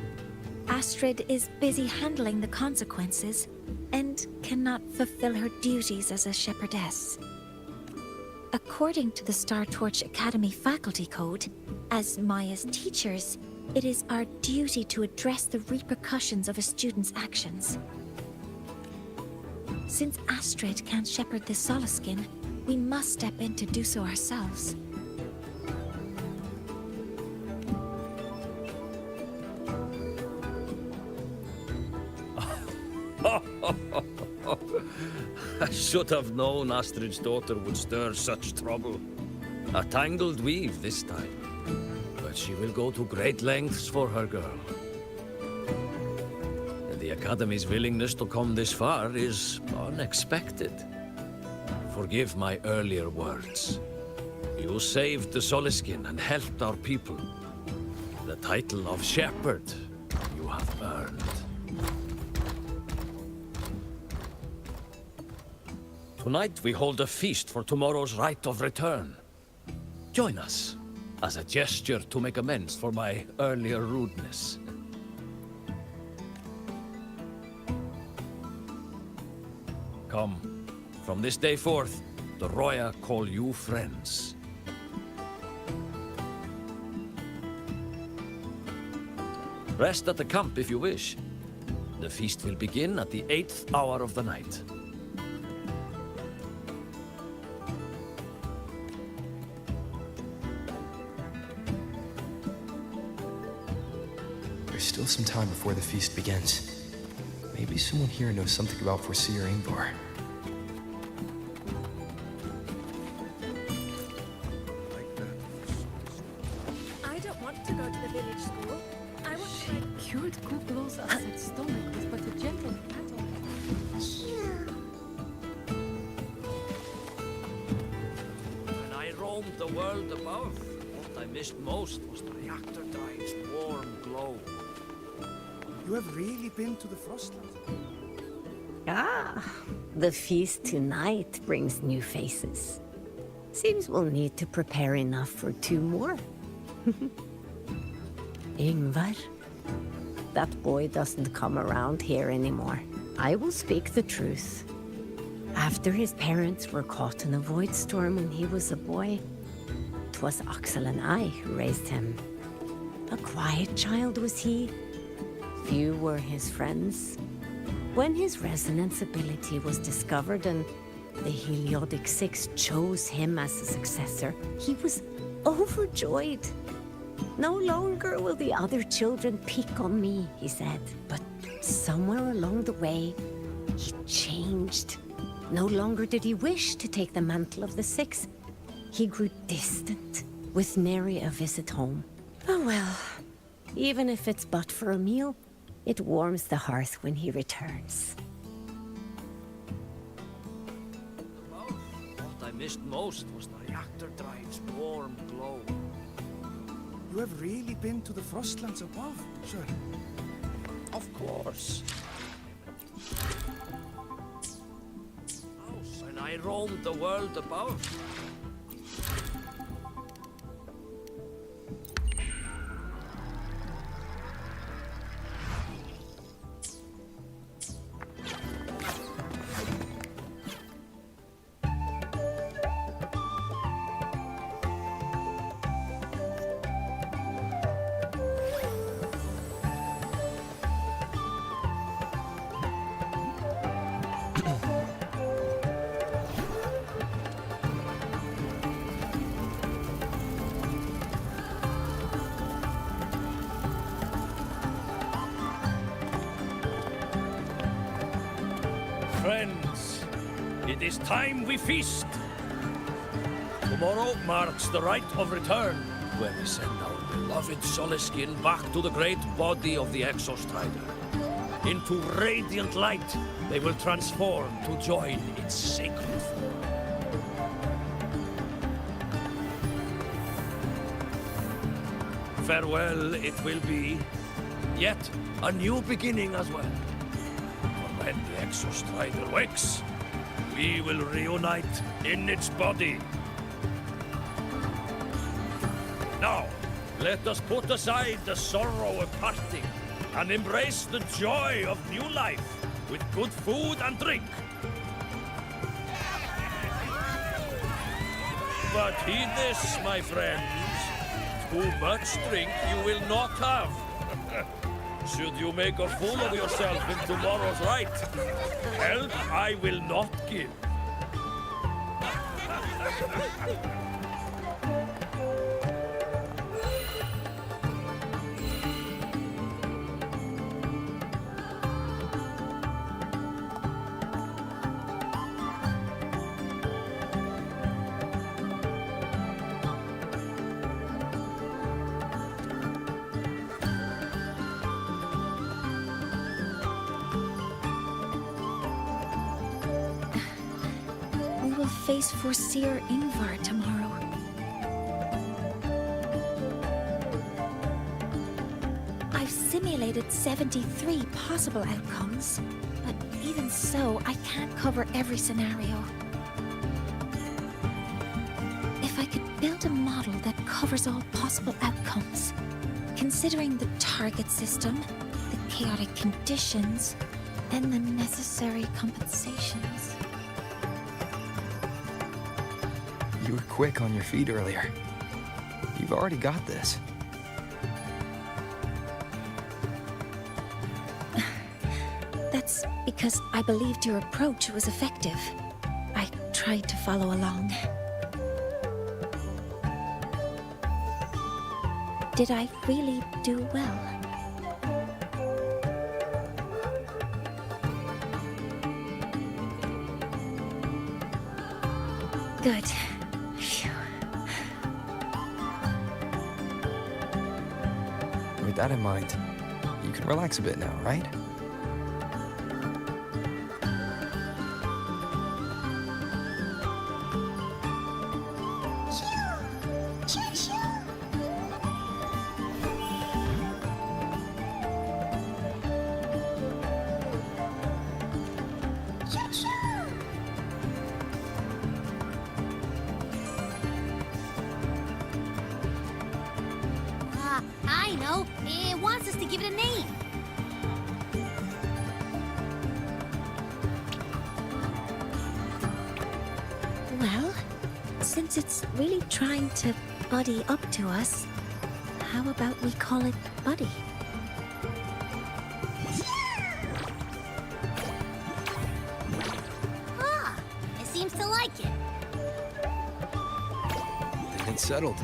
Astrid is busy handling the consequences and cannot fulfill her duties as a shepherdess. According to the Star Torch Academy faculty code, as Maya's teachers, it is our duty to address the repercussions of a student's actions. Since Astrid can't shepherd the Solaskin, we must step in to do so ourselves. I should have known Astrid's daughter would stir such trouble. A tangled weave this time. But she will go to great lengths for her girl. And the Academy's willingness to come this far is unexpected. Forgive my earlier words. You saved the Solaskin and helped our people. The title of shepherd you have earned. Tonight we hold a feast for tomorrow's rite of return. Join us, as a gesture to make amends for my earlier rudeness. Come, from this day forth, the Roya call you friends. Rest at the camp if you wish. The feast will begin at the 8th hour of the night. There's still some time before the feast begins. Maybe someone here knows something about Foreseer Ingvar. I don't want to go to the village school. I want to... Cured Kuplo's upset stomach was but a gentle battle. When I roamed the world above, what I missed most was the reactor drive's warm glow. You have really been to the Frostland? Ah, the feast tonight brings new faces. Seems we'll need to prepare enough for 2 more. Ingvar, that boy doesn't come around here anymore. I will speak the truth. After his parents were caught in a void storm when he was a boy, 'twas Axel and I who raised him. A quiet child was he. Few were his friends. When his resonance ability was discovered and the Heliodic Six chose him as a successor, he was overjoyed. No longer will the other children pick on me, he said. But somewhere along the way, he changed. No longer did he wish to take the mantle of the Six. He grew distant, with nary a visit home. Oh well, even if it's but for a meal, it warms the hearth when he returns. What I missed most was the reactor drive's warm glow. You have really been to the Frostlands above, sir? Of course. When I roamed the world above. Friends, it is time we feast. Tomorrow marks the rite of return, where we send our beloved Solaskin back to the great body of the Exostrider. Into radiant light, they will transform to join its sacred form. Farewell it will be, yet a new beginning as well. For my when the Exostrider wakes, we will reunite in its body. Now, let us put aside the sorrow of parting and embrace the joy of new life with good food and drink. But heed this, my friends. Too much drink you will not have. Should you make a fool of yourself in tomorrow's rite, help I will not give. Face for Seer Ingvar tomorrow. I've simulated 73 possible outcomes, but even so, I can't cover every scenario. If I could build a model that covers all possible outcomes, considering the target system, the chaotic conditions, and the necessary compensations. You were quick on your feet earlier. You've already got this. That's because I believed your approach was effective. I tried to follow along. Did I really do well? Good. With that in mind, you can relax a bit now, right? I know. It wants us to give it a name. Well, since it's really trying to buddy up to us, how about we call it Buddy? Ah, it seems to like it. It's settled.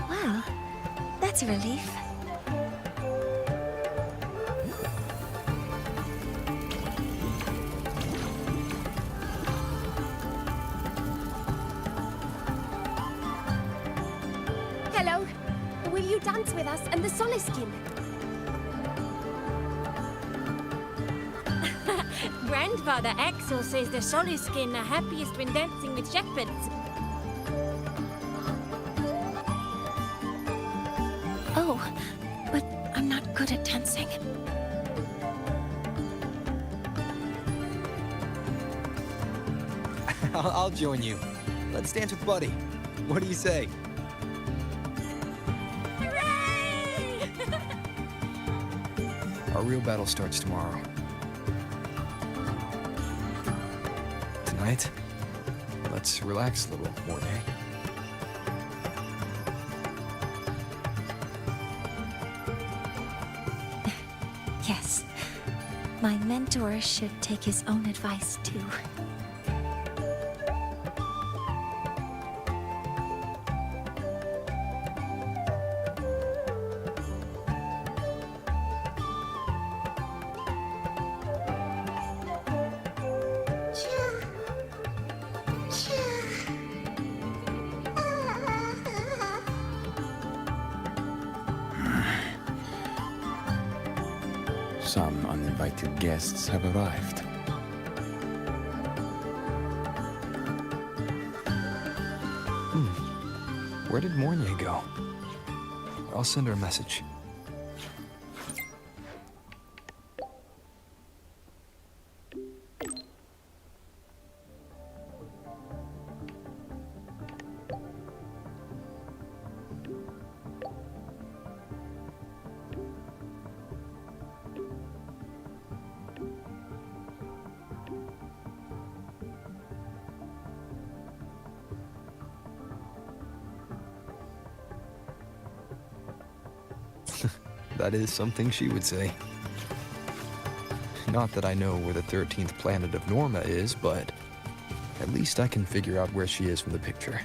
Well, that's a relief. Hello. Will you dance with us and the Soliskin? Grandfather Axel says the Soliskin are happiest when dancing with shepherds. Oh, but I'm not good at dancing. I'll join you. Let's dance with Buddy. What do you say? Hooray! Our real battle starts tomorrow. Tonight, let's relax a little more, eh? Yes. My mentor should take his own advice, too. Some uninvited guests have arrived. Where did Mornier go? I'll send her a message. That is something she would say. Not that I know where the 13th planet of Norma is, but at least I can figure out where she is from the picture.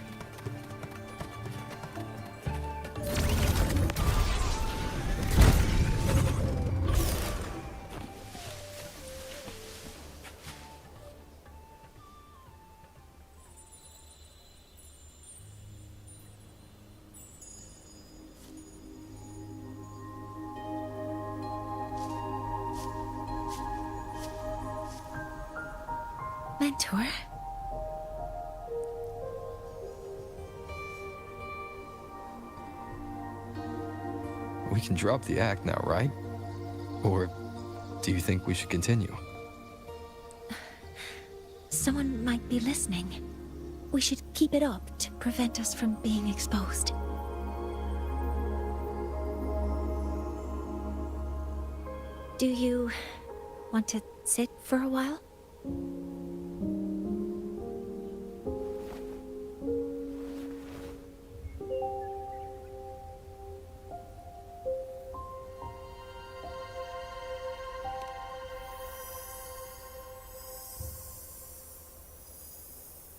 Mentor? We can drop the act now, right? Or do you think we should continue? Someone might be listening. We should keep it up to prevent us from being exposed. Do you want to sit for a while?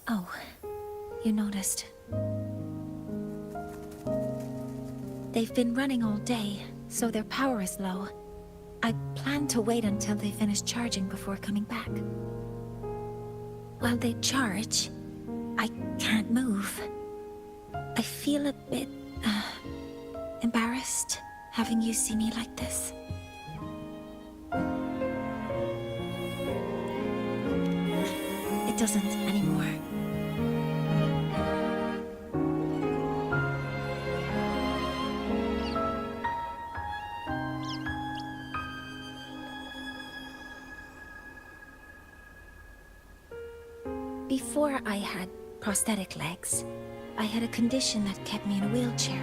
Oh, you noticed. They've been running all day, so their power is low. I plan to wait until they finish charging before coming back. While they charge, I can't move. I feel a bit, embarrassed having you see me like this. It doesn't anymore. Before I had prosthetic legs, I had a condition that kept me in a wheelchair.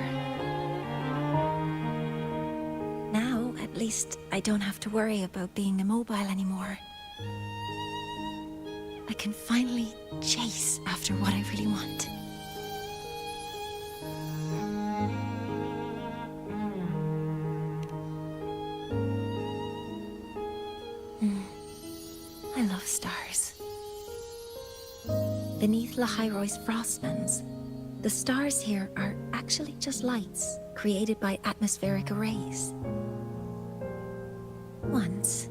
Now, at least, I don't have to worry about being immobile anymore. I can finally chase after what I really want. I love stars. Beneath Lahairoy's frostlands, the stars here are actually just lights created by atmospheric arrays. Once,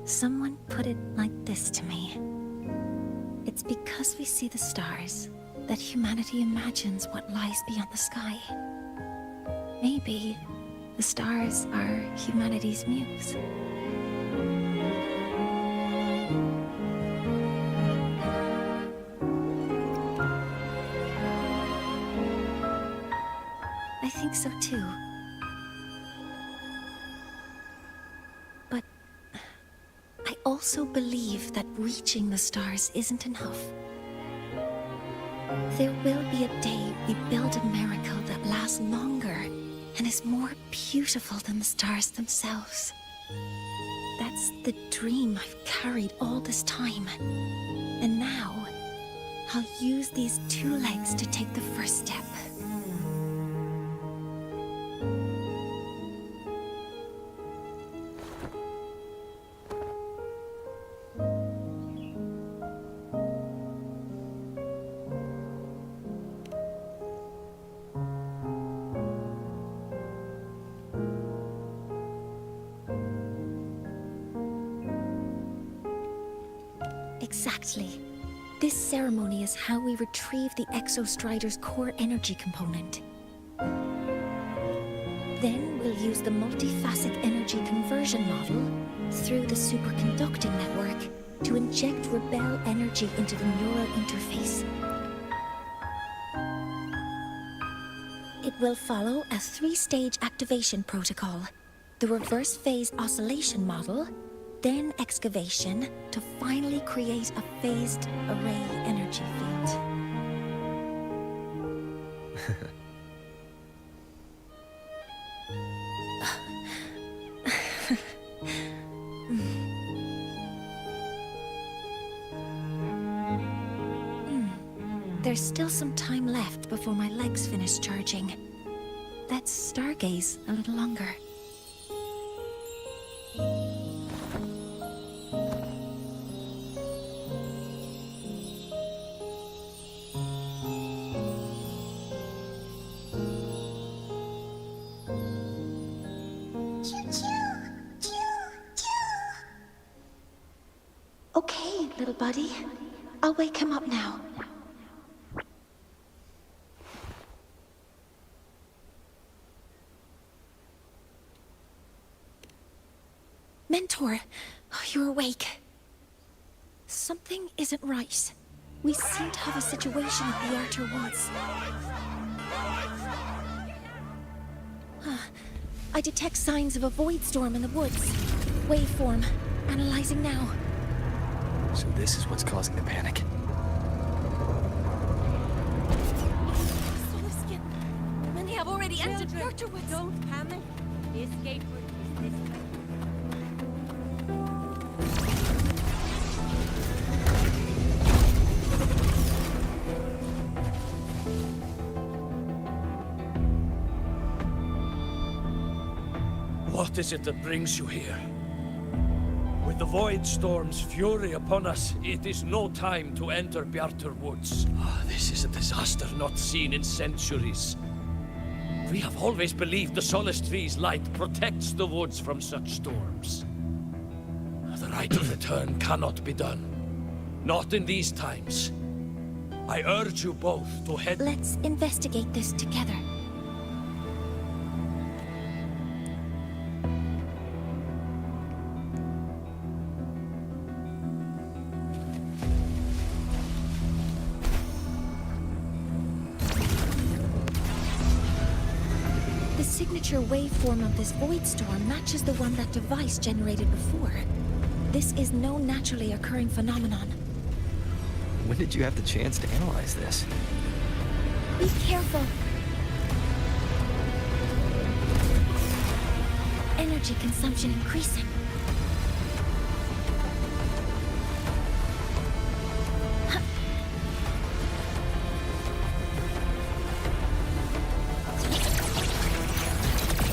someone put it like this to me. It's because we see the stars that humanity imagines what lies beyond the sky. Maybe the stars are humanity's muse. I think so too. But I also believe that reaching the stars isn't enough. There will be a day we build a miracle that lasts longer and is more beautiful than the stars themselves. That's the dream I've carried all this time. And now, I'll use these 2 legs to take the first step. Exactly. This ceremony is how we retrieve the Exostrider's core energy component. Then we'll use the multiphasic energy conversion model through the superconducting network to inject rebel energy into the neural interface. It We'll follow a 3-stage activation protocol. The reverse phase oscillation model, then excavation, to finally create a phased array energy field. There's still some time left before my legs finish charging. Let's stargaze a little longer. Okay, little buddy. I'll wake him up now. Mentor, you're awake. Something isn't right. We seem to have a situation at the Archer Woods. I detect signs of a void storm in the woods. Waveform. Analyzing now. So this is what's causing the panic. Many have already entered the Archer Woods. Don't panic. The escape route is this way. What is it that brings you here? With the Void Storm's fury upon us, it is no time to enter Bjartur Woods. This is a disaster not seen in centuries. We have always believed the Solace Tree's light protects the woods from such storms. The right of return cannot be done. Not in these times. I urge you both to head... Let's investigate this together. The signature waveform of this void storm matches the one that device generated before. This is no naturally occurring phenomenon. When did you have the chance to analyze this? Be careful. Energy consumption increasing.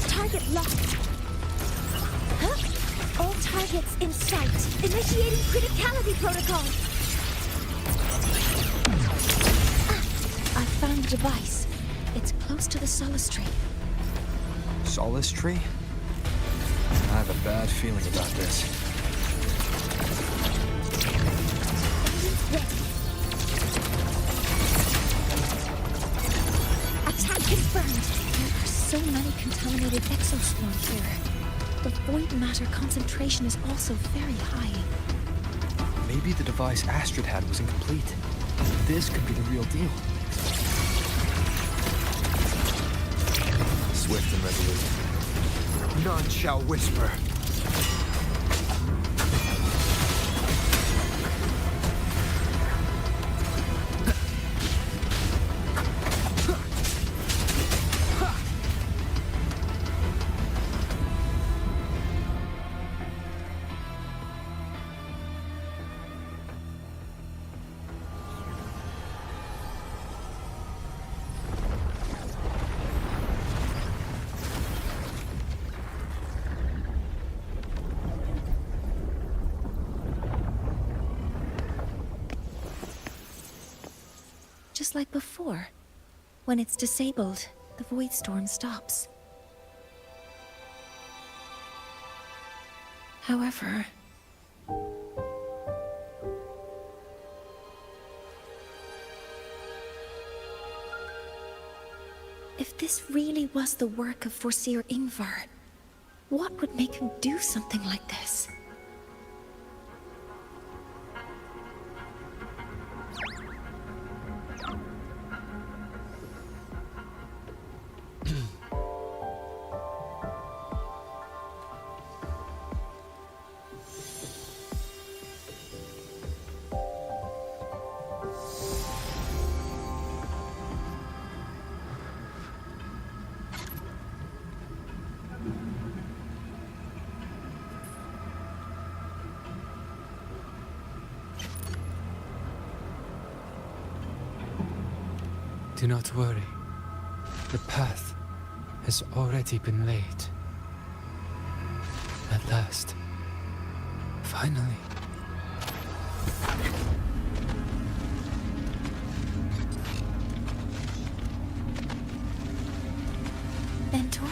Target locked. All targets in sight. Initiating criticality protocol. I found the device. It's close to the Solace Tree. Solace Tree? I have a bad feeling about this. Attack confirmed. There are so many contaminated exoswarms here. The void matter concentration is also very high. Maybe the device Astrid had was incomplete. This could be the real deal. Swift and resolute. None shall whisper. Just like before. When it's disabled, the void storm stops. However... if this really was the work of Foreseer Ingvar, what would make him do something like this? Do not worry. The path has already been laid. At last. Finally. Mentor?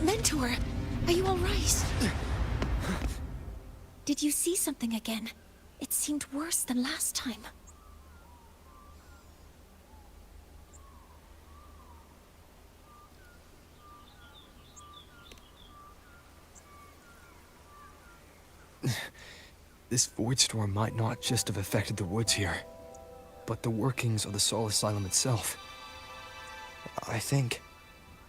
Mentor! Are you alright? Did you see something again? It seemed worse than last time. This void storm might not just have affected the woods here, but the workings of the Soul Asylum itself. I think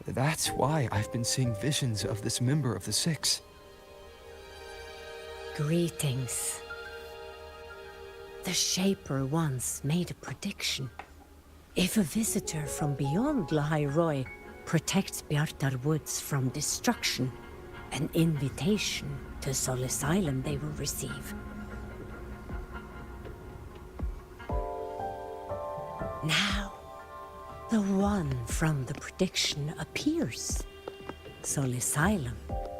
that's why I've been seeing visions of this member of the Six. Greetings. The Shaper once made a prediction. If a visitor from beyond Lahai Roy protects Bjartar Woods from destruction, an invitation to Soul Asylum they will receive. Now, the one from the prediction appears. Soul Asylum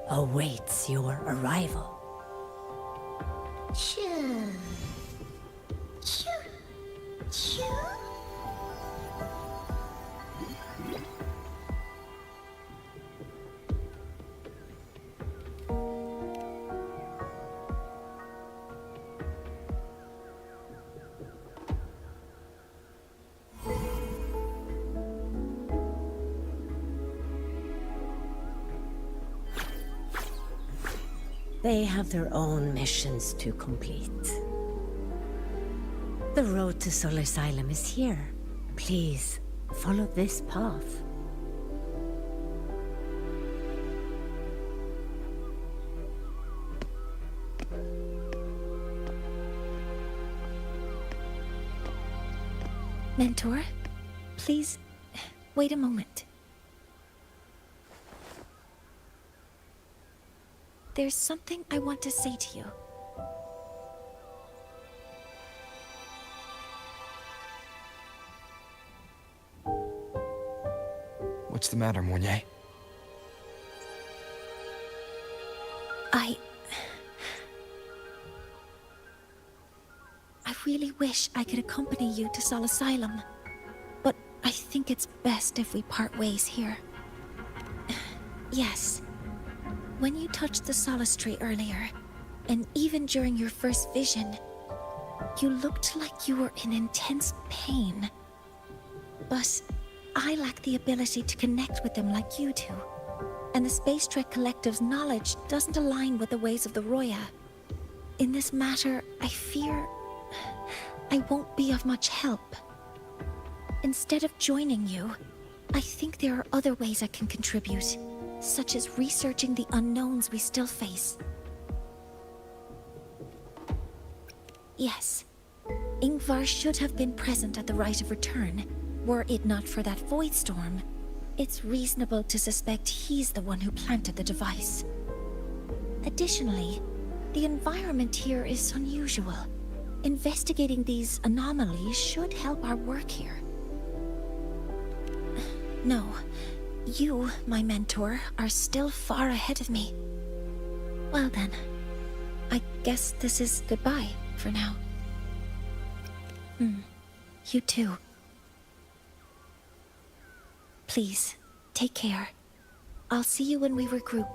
awaits your arrival. Choo. Choo. Choo. They have their own missions to complete. The road to Soul Asylum is here. Please, follow this path. Mentor, please, wait a moment. There's something I want to say to you. What's the matter, Mornier? I really wish I could accompany you to Soul Asylum, but I think it's best if we part ways here. Yes. When you touched the Solace Tree earlier, and even during your first vision, you looked like you were in intense pain. But I lack the ability to connect with them like you do, and the Space Trek Collective's knowledge doesn't align with the ways of the Roya. In this matter, I fear I won't be of much help. Instead of joining you, I think there are other ways I can contribute, such as researching the unknowns we still face. Yes, Ingvar should have been present at the Rite of Return. Were it not for that void storm, it's reasonable to suspect he's the one who planted the device. Additionally, the environment here is unusual. Investigating these anomalies should help our work here. No, you, my mentor, are still far ahead of me. Well then, I guess this is goodbye for now. You too. Please, take care. I'll see you when we regroup.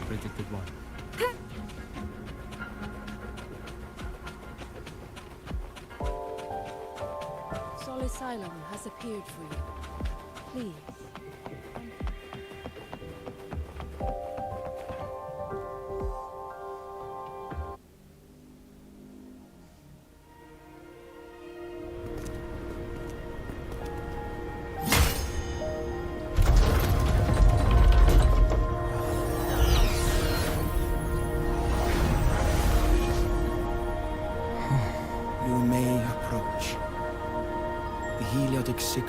Predicted one. Soul Asylum has appeared for you. Please.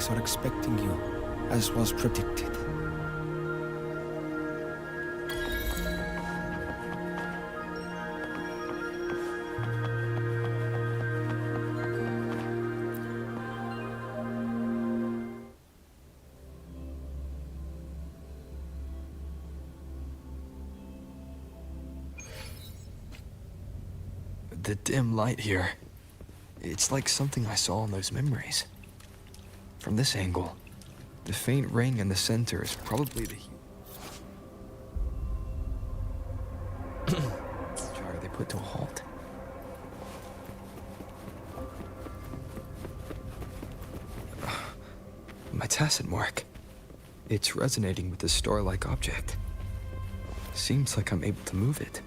tracks are expecting you, as was predicted. The dim light here. It's like something I saw in those memories. From this angle, the faint ring in the center is probably the gyre they put to a halt. My tacit mark. It's resonating with this star-like object. Seems like I'm able to move it.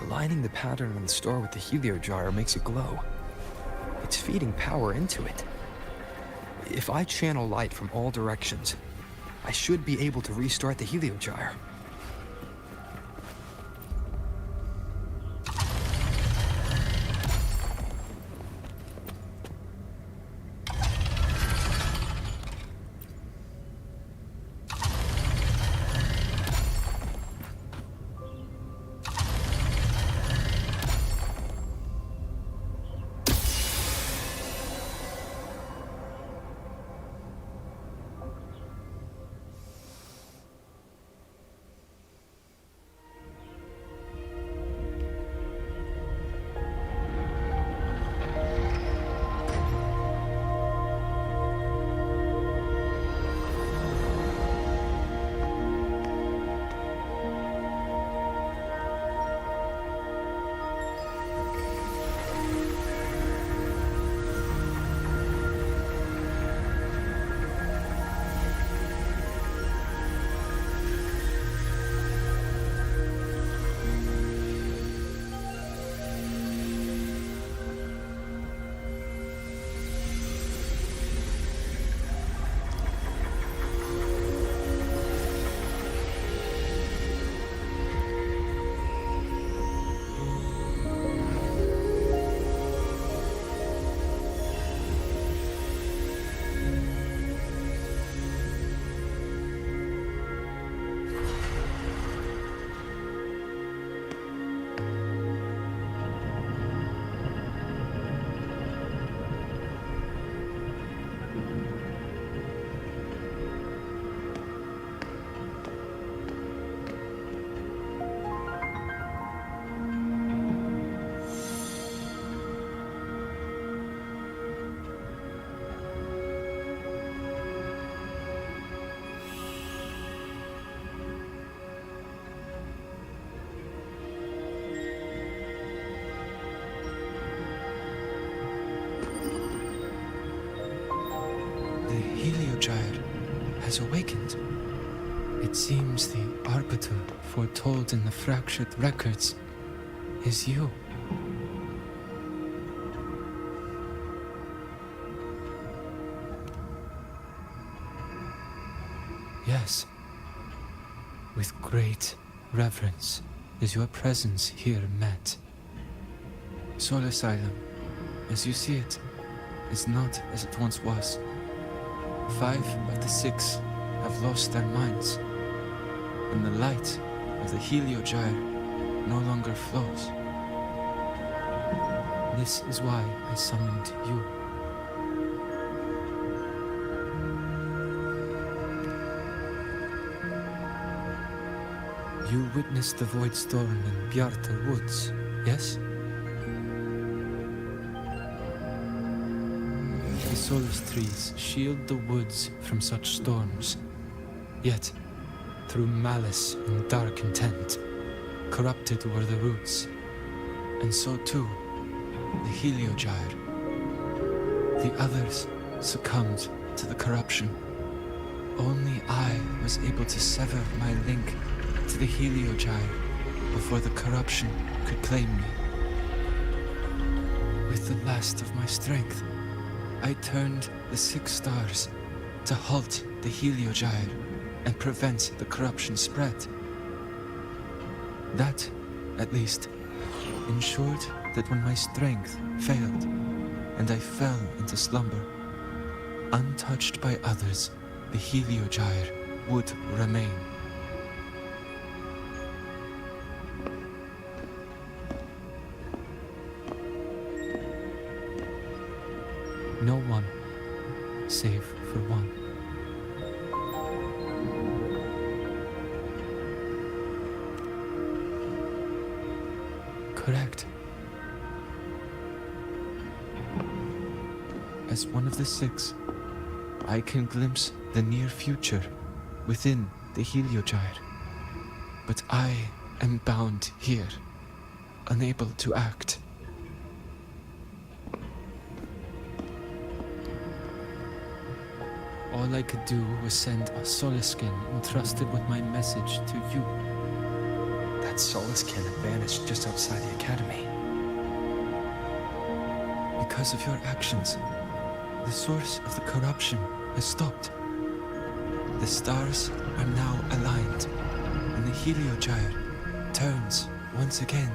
Aligning the pattern on the star with the helio gyre makes it glow. It's feeding power into it. If I channel light from all directions, I should be able to restart the helio gyre. Has awakened. It seems the arbiter foretold in the fractured records is you. Yes. With great reverence is your presence here met. Soul Asylum, as you see it, is not as it once was. 5 of the 6 have lost their minds, and the light of the Heliogyre no longer flows. This is why I summoned you. You witnessed the void storm in Bjarta Woods, yes? The solace trees shield the woods from such storms. Yet, through malice and dark intent, corrupted were the roots, and so too the Heliogyre. The others succumbed to the corruption. Only I was able to sever my link to the Heliogyre before the corruption could claim me. With the last of my strength, I turned the 6 stars to halt the Heliogyre and prevent the corruption spread. That, at least, ensured that when my strength failed and I fell into slumber, untouched by others, the Heliogyre would remain. No one, save for one. Correct. As one of the 6, I can glimpse the near future within the Heliogyre. But I am bound here, unable to act. All I could do was send a Solaskin entrusted with my message to you. That Solaskin had vanished just outside the academy. Because of your actions, the source of the corruption has stopped. The stars are now aligned, and the Heliogyre turns once again.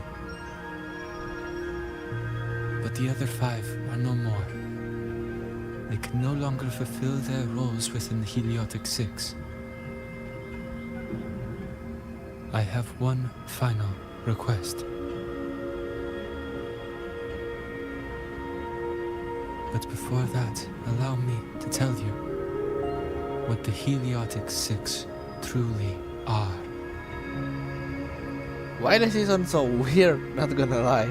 But the other 5 are no more. They can no longer fulfill their roles within the Heliotic 6. I have one final request. But before that, allow me to tell you what the Heliotic 6 truly are. Why does he sound so weird? Not gonna lie.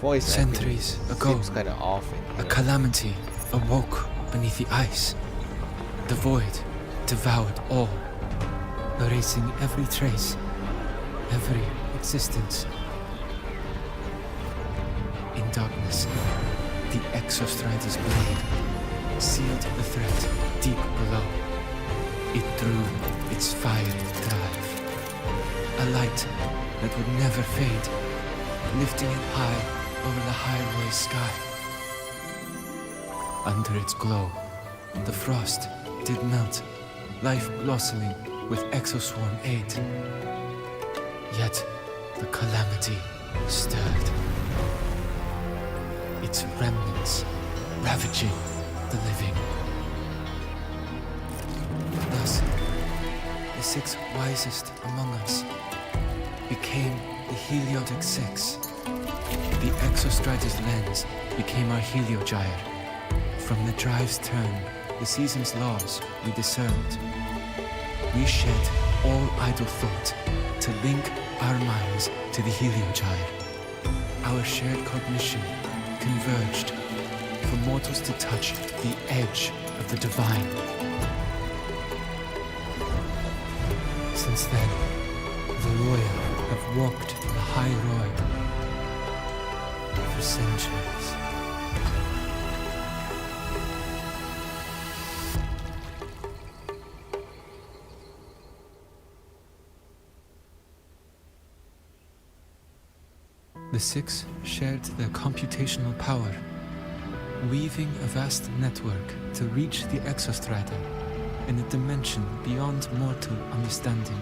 Voice Centuries ago, seems kind of off. A calamity awoke beneath the ice. The void devoured all, erasing every trace, every existence. In darkness, the Exostrider's blade sealed the threat deep below. It drew its fiery drive, a light that would never fade, lifting it high over the highway sky. Under its glow, the frost did melt, life blossoming with exoswarm aid. Yet the calamity stirred, its remnants ravaging the living. Thus, the 6 wisest among us became the Heliotic 6. The Exostrider's lens became our Heliogyre. From the drive's turn, the season's laws we discerned. We shed all idle thought to link our minds to the Heliogyre. Our shared cognition converged for mortals to touch the edge of the divine. Since then, the royal have walked the high road for centuries. The six shared their computational power, weaving a vast network to reach the exostratum in a dimension beyond mortal understanding.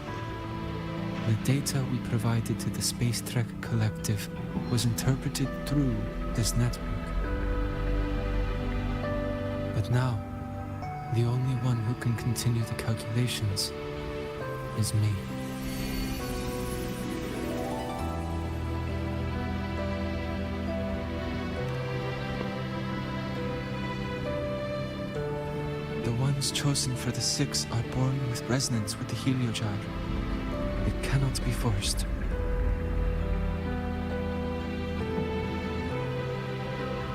The data we provided to the Space Trek Collective was interpreted through this network. But now, the only one who can continue the calculations is me. The ones chosen for the six are born with resonance with the heliogyre. It cannot be forced.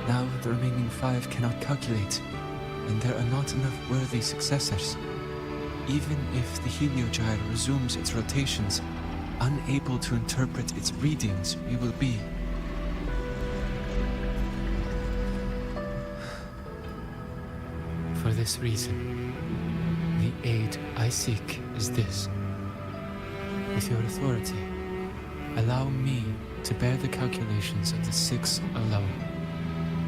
Now the remaining five cannot calculate, and there are not enough worthy successors. Even if the heliogyre resumes its rotations, unable to interpret its readings, we will be. For this reason, the aid I seek is this. With your authority, allow me to bear the calculations of the six alone,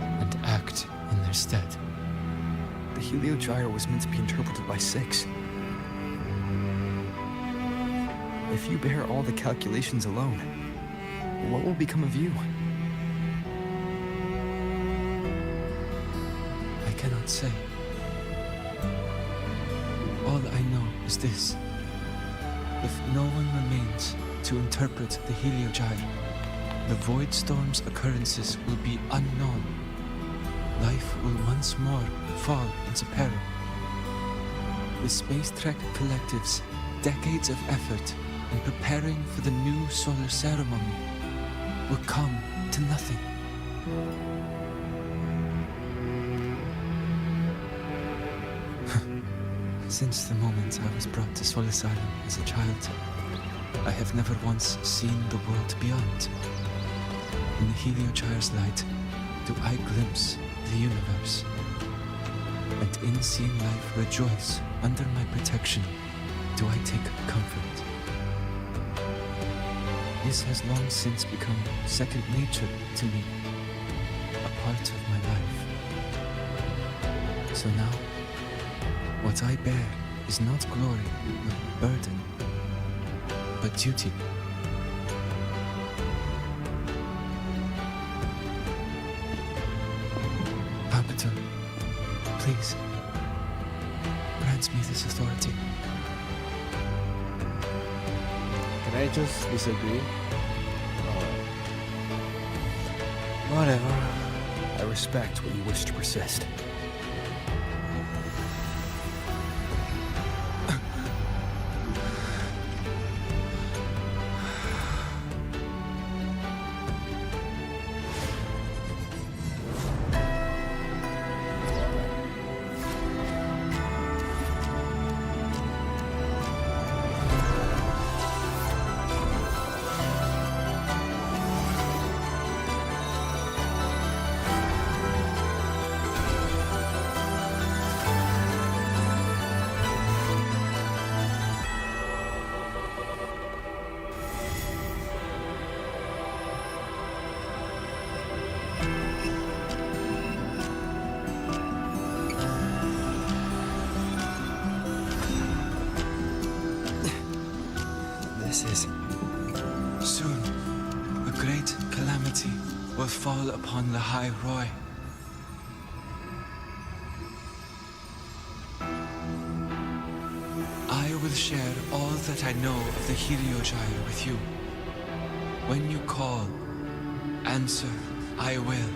and act in their stead. The heliogyre was meant to be interpreted by six. If you bear all the calculations alone, what will become of you? I cannot say. All I know is this. If no one remains to interpret the heliogyre, the void storm's occurrences will be unknown. Life will once more fall into peril. The Space Trek Collective's decades of effort in preparing for the new solar ceremony will come to nothing. Since the moment I was brought to Sol Asylum as a child, I have never once seen the world beyond. In the heliogyre's light, do I glimpse the universe, and in seeing life rejoice under my protection, do I take comfort. This has long since become second nature to me, a part of my life. So now, what I bear is not glory nor burden, but duty. Arbiter, please, grant me this authority. Can I just disagree? Whatever. I respect what you wish to persist. Soon, a great calamity will fall upon the High Roy. I will share all that I know of the heliogyre with you. When you call, answer, I will.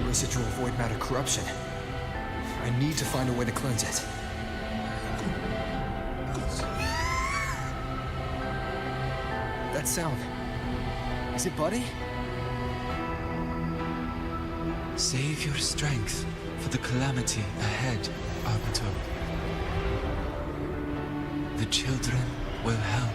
Residual void matter corruption. I need to find a way to cleanse it. That sound. Is it Buddy? Save your strength for the calamity ahead, Arbiter. The children will help.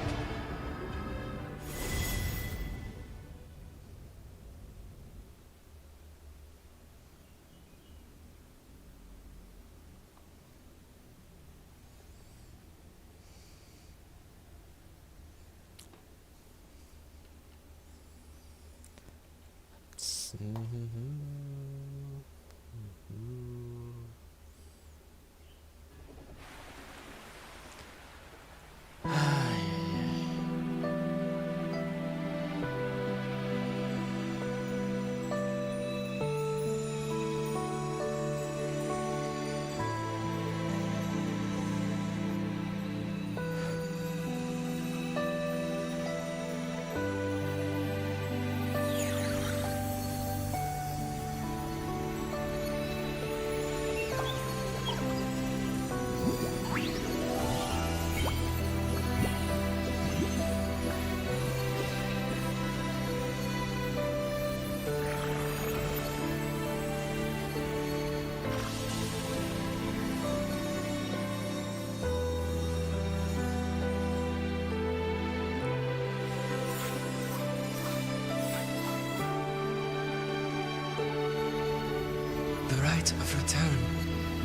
The rite of return.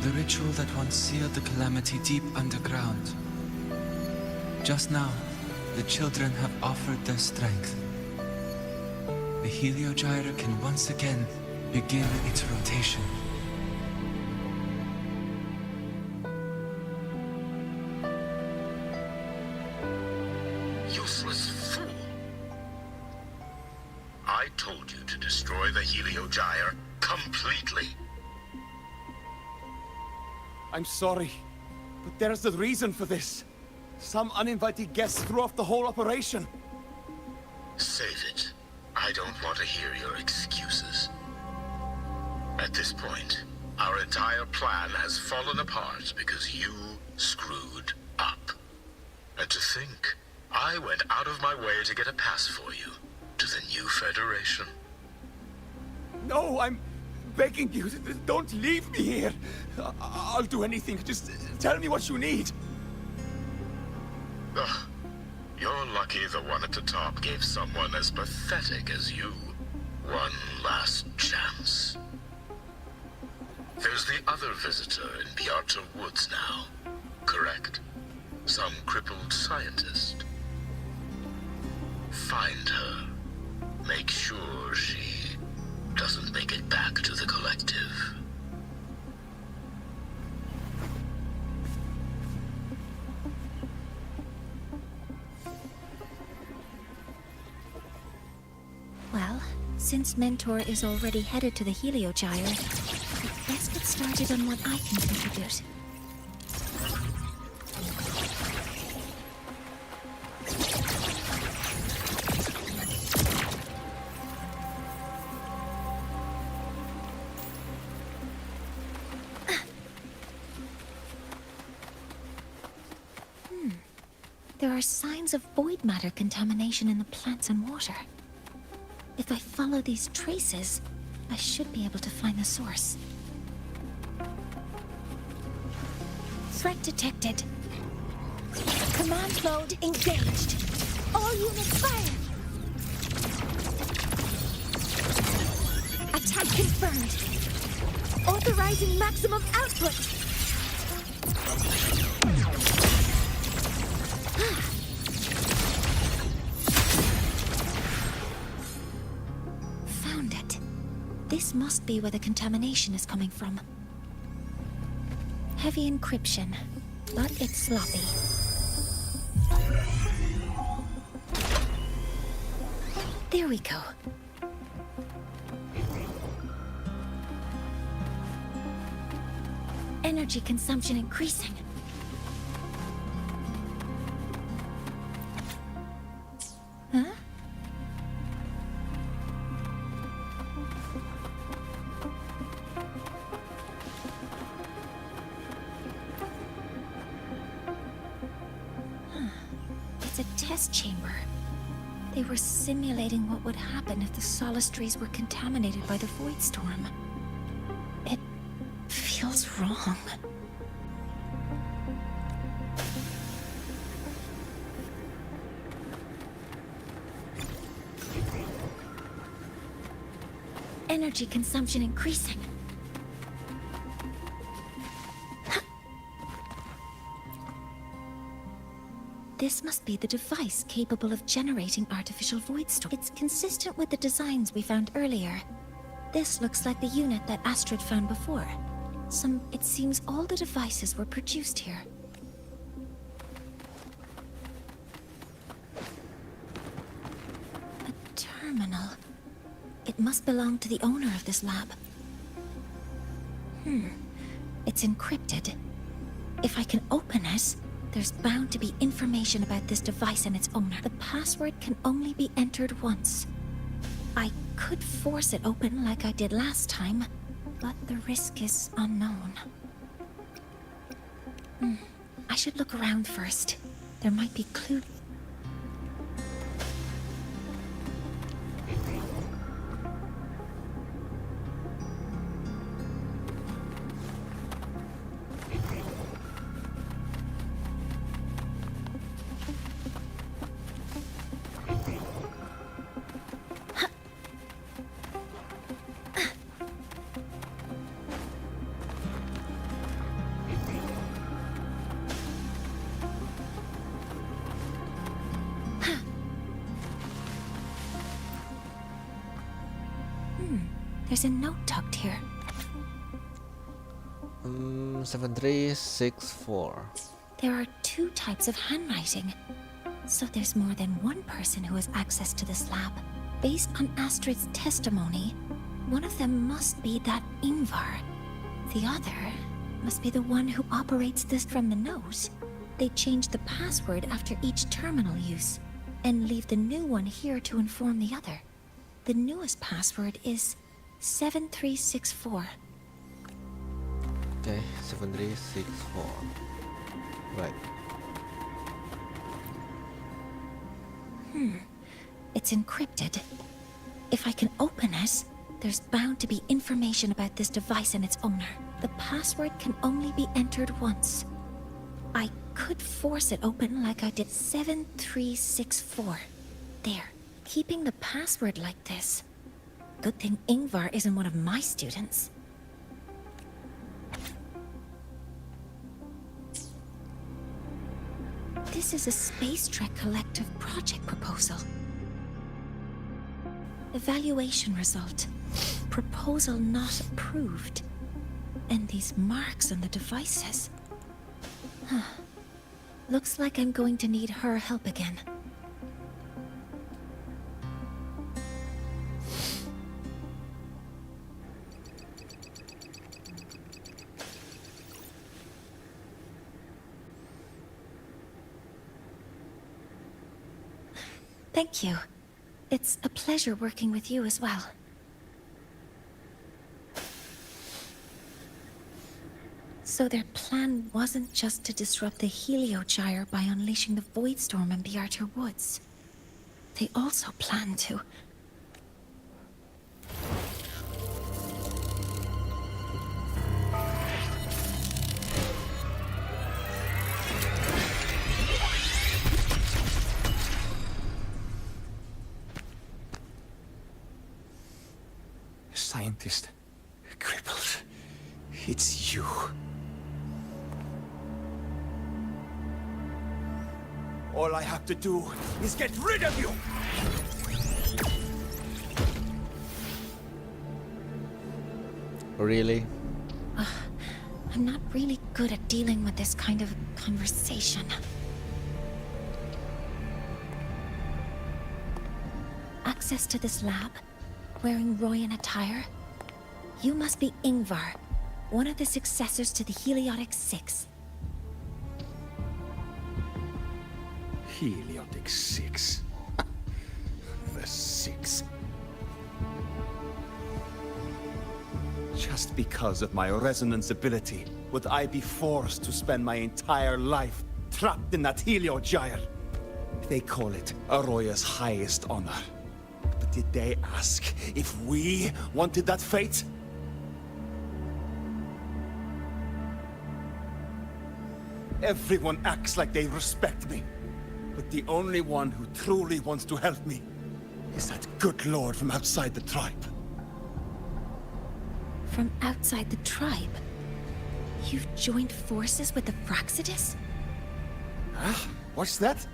The ritual that once sealed the calamity deep underground. Just now, the children have offered their strength. The heliogyre can once again begin its rotation. Useless fool! I told you to destroy the heliogyre completely. I'm sorry, but there's a reason for this. Some uninvited guests threw off the whole operation. Save it. I don't want to hear your excuses. At this point, our entire plan has fallen apart because you screwed up. And to think, I went out of my way to get a pass for you to the new Federation. No, I'm begging you, don't leave me here. I'll do anything. Just tell me what you need. Ugh. You're lucky the one at the top gave someone as pathetic as you one last chance. There's the other visitor in Beata Woods now, correct? Some crippled scientist. Find her. Make sure she doesn't make it back to the collective. Well, since Mentor is already headed to the heliogyre, let's get started on what I can contribute. There are signs of void matter contamination in the plants and water. If I follow these traces, I should be able to find the source. Threat detected. Command mode engaged. All units fire! Attack confirmed. Authorizing maximum output. Found it. This must be where the contamination is coming from. Heavy encryption, but it's sloppy. There we go. Energy consumption increasing. Huh? It's a test chamber. They were simulating what would happen if the solistries were contaminated by the void storm. It feels wrong. Energy consumption increasing. This must be the device capable of generating artificial void storm. It's consistent with the designs we found earlier. This looks like the unit that Astrid found before. It seems all the devices were produced here. A terminal. It must belong to the owner of this lab. It's encrypted. If I can open it, there's bound to be information about this device and its owner. The password can only be entered once. I could force it open like I did last time, but the risk is unknown. I should look around first. There might be clues. There's a note tucked here. 7364. There are 2 types of handwriting. So there's more than one person who has access to this lab. Based on Astrid's testimony, one of them must be that Ingvar. The other must be the one who operates this from the nose. They change the password after each terminal use and leave the new one here to inform the other. The newest password is 7364. Okay, 7364. Right. It's encrypted. If I can open it, there's bound to be information about this device and its owner. The password can only be entered once. I could force it open like I did. 7364. There. Keeping the password like this. Good thing Ingvar isn't one of my students. This is a Space Trek Collective project proposal. Evaluation result. Proposal not approved. And these marks on the devices. Looks like I'm going to need her help again. Thank you. It's a pleasure working with you as well. So their plan wasn't just to disrupt the Heliogyre by unleashing the Voidstorm in the Outer Woods. They also planned to... Scientist. Crippled. It's you. All I have to do is get rid of you! Really? I'm not really good at dealing with this kind of conversation. Access to this lab? Wearing Royan attire? You must be Ingvar, one of the successors to the Heliotic Six. Heliotic Six. The Six. Just because of my resonance ability, would I be forced to spend my entire life trapped in that Heliogyre? They call it Aroya's highest honor. But did they ask if we wanted that fate? Everyone acts like they respect me. But the only one who truly wants to help me is that good lord from outside the tribe. From outside the tribe? You've joined forces with the Fraxidus? Huh? What's that?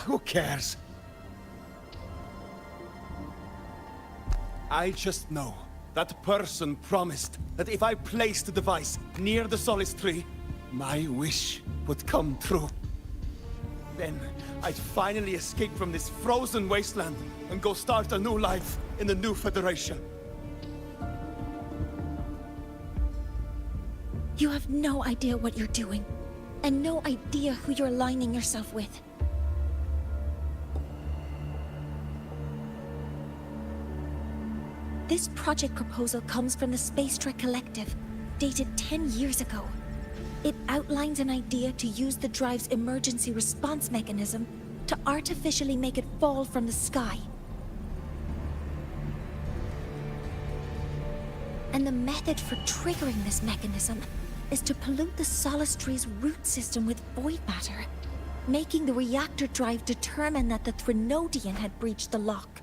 Who cares? I just know That person promised that if I placed the device near the solace tree, my wish would come true. Then I'd finally escape from this frozen wasteland and go start a new life in the new Federation. You have no idea what you're doing, and no idea who you're aligning yourself with. This project proposal comes from the Space Trek Collective, dated 10 years ago. It outlines an idea to use the drive's emergency response mechanism to artificially make it fall from the sky. And the method for triggering this mechanism is to pollute the Solace Tree's root system with void matter, making the reactor drive determine that the Threnodian had breached the lock.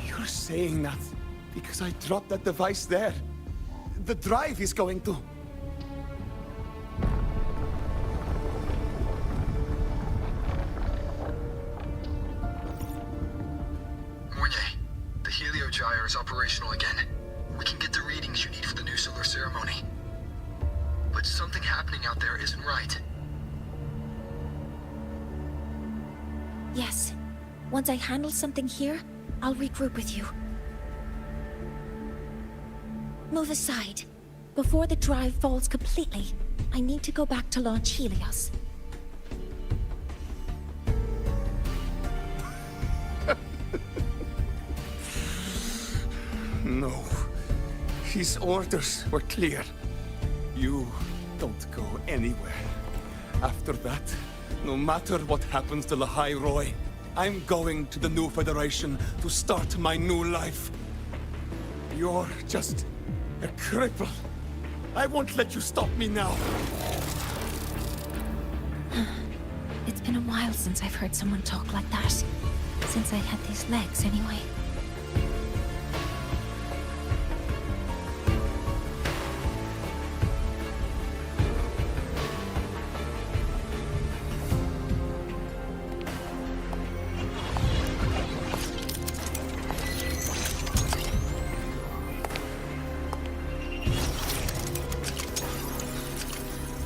You're saying that because I dropped that device there. The drive is going to... Mornier, the Heliogyre is operational again. We can get the readings you need for the new solar ceremony. But something happening out there isn't right. Yes. Once I handle something here, I'll regroup with you. Move aside. Before the drive falls completely, I need to go back to launch Helios. No. His orders were clear. You don't go anywhere. After that, no matter what happens to Lahai Roy, I'm going to the new Federation to start my new life. You're just a cripple. I won't let you stop me now. It's been a while since I've heard someone talk like that. Since I had these legs, anyway.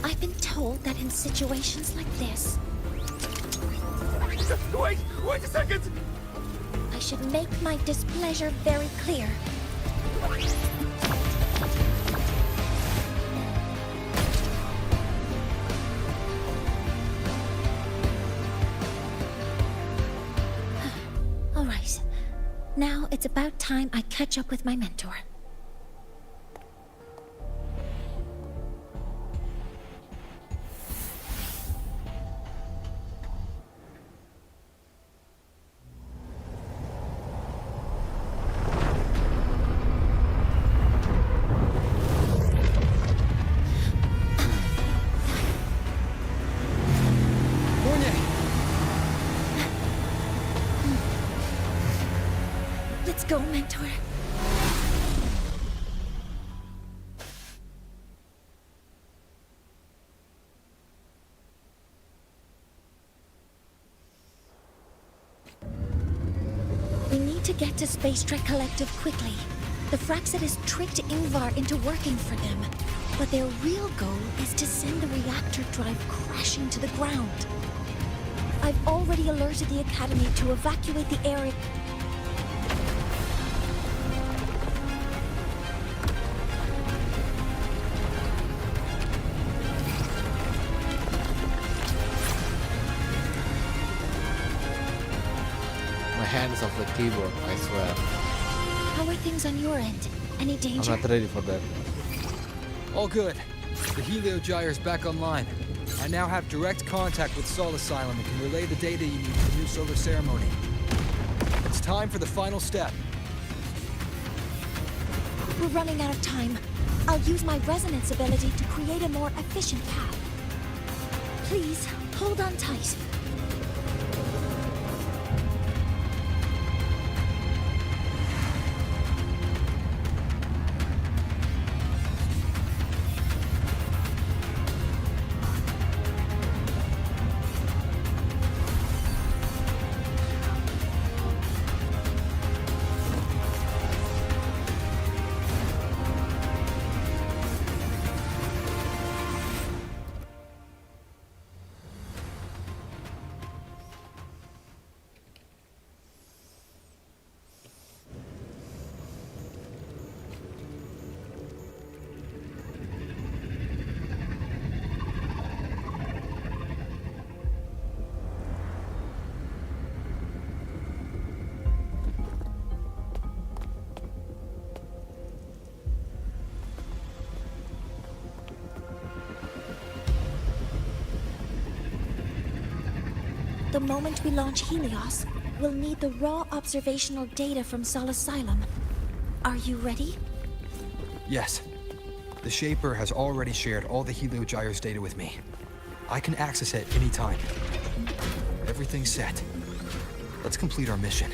I've been told that in situations like this... Wait a second! I should make my displeasure very clear. All right. Now it's about time I catch up with my mentor. Let's go, mentor. We need to get to Space Trek Collective quickly. The Fraxit has tricked Ingvar into working for them, but their real goal is to send the reactor drive crashing to the ground. I've already alerted the Academy to evacuate the area. Hands off the keyboard, I swear. How are things on your end? Any danger? I'm not ready for that. All good. The Heliogyre is back online. I now have direct contact with Sol Asylum and can relay the data you need for the new solar ceremony. It's time for the final step. We're running out of time. I'll use my resonance ability to create a more efficient path. Please, hold on tight. moment we launch Helios, we'll need the raw observational data from Sol Asylum. Are you ready? Yes. The Shaper has already shared all the Helio Gyre's data with me. I can access it anytime. Everything's set. Let's complete our mission.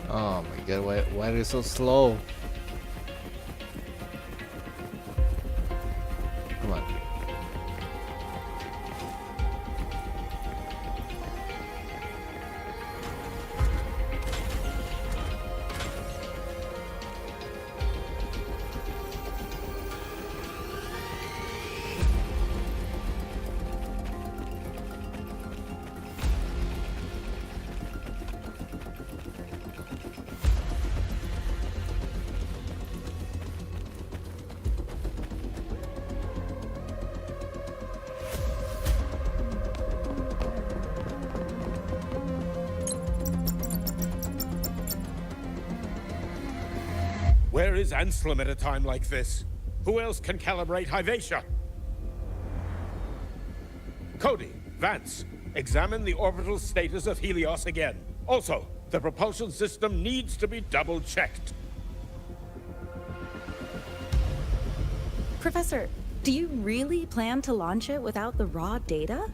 Oh my god, why are you so slow? Come on. Where is Anselm at a time like this? Who else can calibrate Hyvatia? Cody, Vance, examine the orbital status of Helios again. Also, the propulsion system needs to be double-checked. Professor, do you really plan to launch it without the raw data?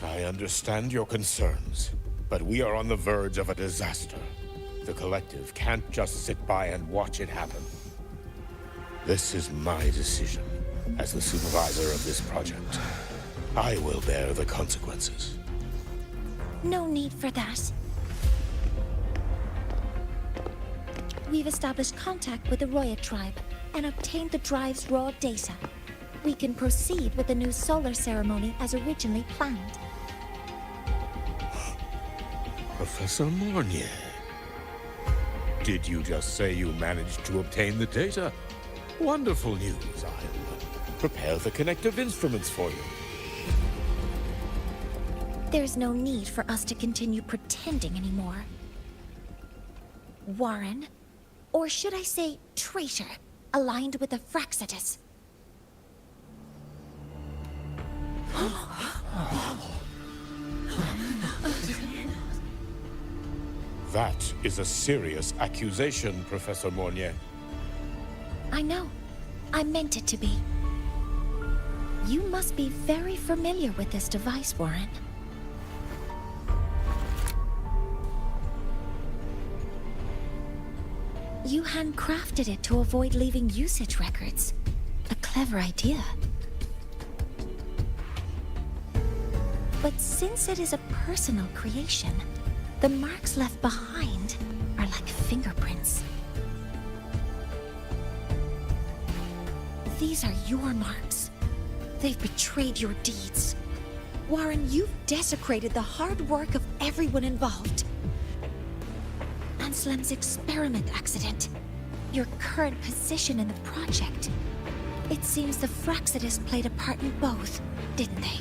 I understand your concerns, but we are on the verge of a disaster. The Collective can't just sit by and watch it happen. This is my decision as the supervisor of this project. I will bear the consequences. No need for that. We've established contact with the Roya tribe and obtained the drive's raw data. We can proceed with the new solar ceremony as originally planned. Professor Mornier. Did you just say you managed to obtain the data? Wonderful news. I'll prepare the connective instruments for you. There's no need for us to continue pretending anymore. Warren, or should I say traitor, aligned with the Fraxitus. That is a serious accusation, Professor Mornier. I know. I meant it to be. You must be very familiar with this device, Warren. You handcrafted it to avoid leaving usage records. A clever idea. But since it is a personal creation, the marks left behind are like fingerprints. These are your marks. They've betrayed your deeds. Warren, you've desecrated the hard work of everyone involved. Anselm's experiment accident, your current position in the project. It seems the Fraxitus played a part in both, didn't they?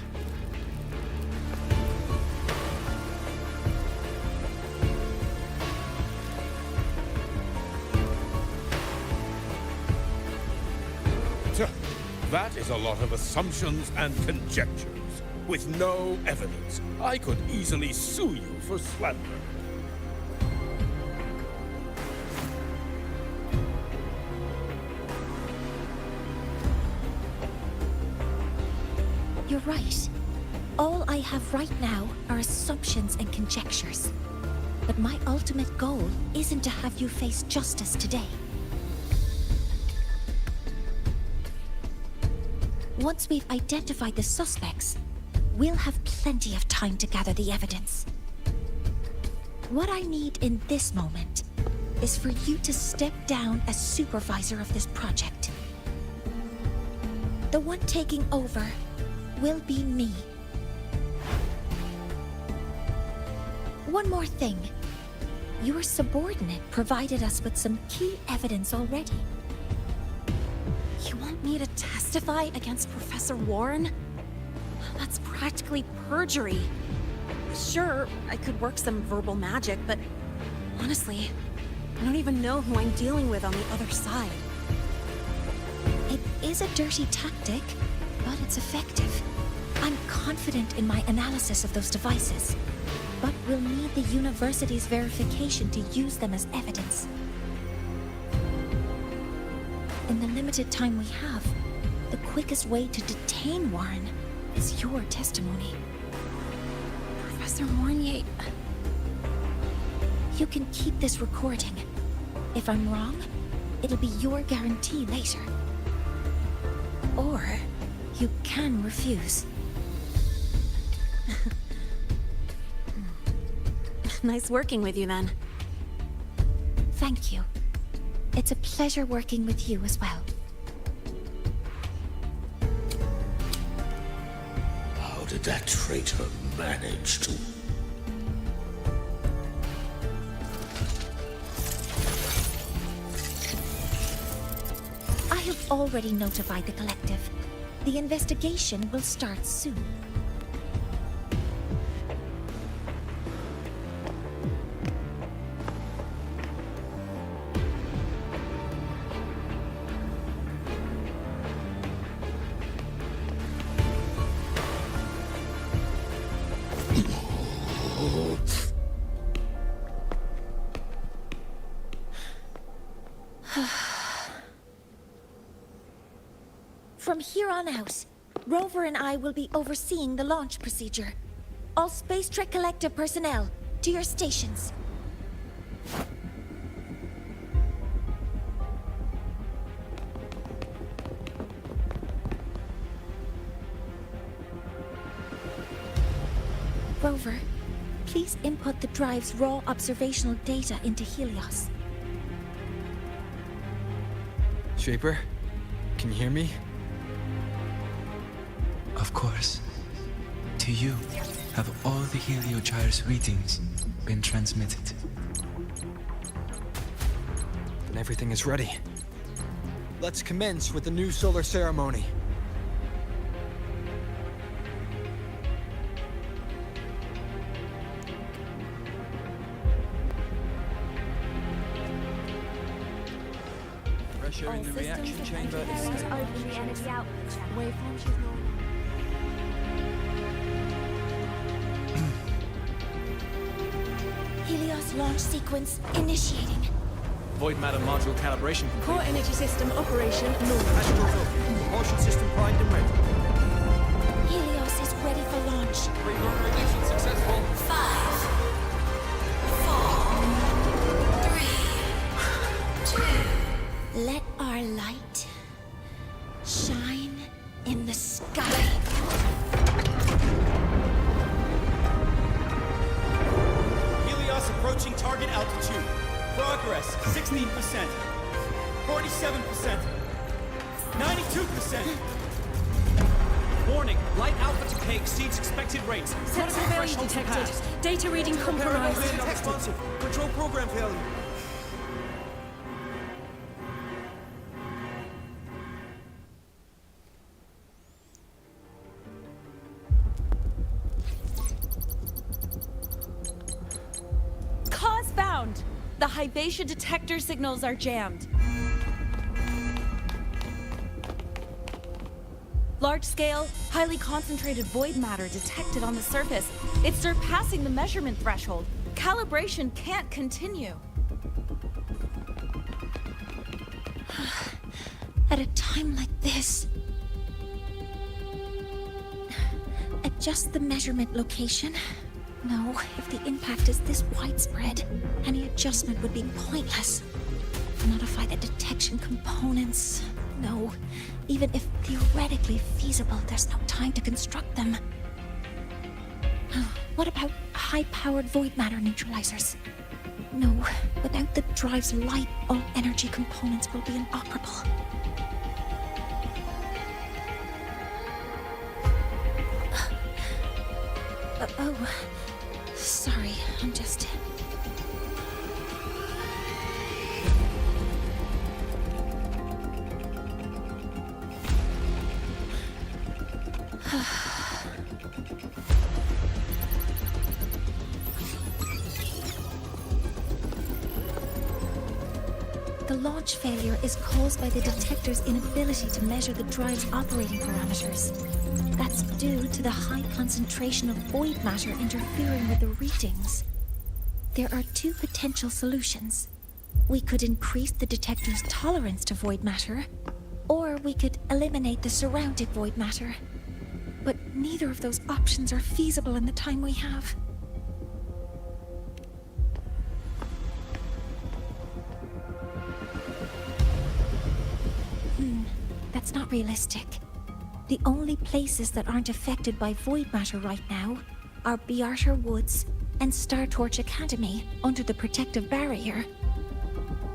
That is a lot of assumptions and conjectures, with no evidence. I could easily sue you for slander. You're right. All I have right now are assumptions and conjectures. But my ultimate goal isn't to have you face justice today. Once we've identified the suspects, we'll have plenty of time to gather the evidence. What I need in this moment is for you to step down as supervisor of this project. The one taking over will be me. One more thing. Your subordinate provided us with some key evidence already. You want me to testify against Professor Warren? That's practically perjury. Sure, I could work some verbal magic, but honestly, I don't even know who I'm dealing with on the other side. is a dirty tactic, but it's effective. I'm confident in my analysis of those devices, but we'll need the university's verification to use them as evidence. In the limited time we have, the quickest way to detain Warren is your testimony. Professor Mornier... You can keep this recording. If I'm wrong, it'll be your guarantee later. Or you can refuse. Nice working with you, then. Thank you. It's a pleasure working with you as well. How did that traitor manage to... I have already notified the collective. The investigation will start soon. From here on out, Rover and I will be overseeing the launch procedure. All Space Trek Collective personnel, to your stations. Rover, please input the drive's raw observational data into Helios. Shaper, can you hear me? Of course. To you, have all the Heliogyre's readings been transmitted? And everything is ready. Let's commence with the new solar ceremony. Pressure in the reaction chamber is set. Open the energy outlet channel. Waveforms is normal. Helios launch sequence initiating. Void matter module calibration complete. Core energy system operation normal. Astros open. Propulsion system primed and ready. Helios is ready for launch. Reburn radiation successful. 5, 4, 3, 2. Let our light shine in the sky. Helios approaching target altitude. Progress 16%. 47%. 92%. Warning, light alpha to K exceeds expected rates. Critical failure detected. Data reading compromised. Unresponsive. Control program failure. Cause found! The Hyvatia detector signals are jammed. Large-scale, highly concentrated void matter detected on the surface. It's surpassing the measurement threshold. Calibration can't continue. At a time like this, adjust the measurement location. No, if the impact is this widespread, any adjustment would be pointless. Modify the detection components. No, even if theoretically feasible, there's no time to construct them. What about high-powered void matter neutralizers? No, without the drive's light, all energy components will be inoperable. Oh, sorry, I'm just... The launch failure is caused by the detector's inability to measure the drive's operating parameters. That's due to the high concentration of void matter interfering with the readings. There are two potential solutions. We could increase the detector's tolerance to void matter, or we could eliminate the surrounding void matter. But neither of those options are feasible in the time we have. That's not realistic. The only places that aren't affected by void matter right now are Bearter Woods and Star Torch Academy under the protective barrier,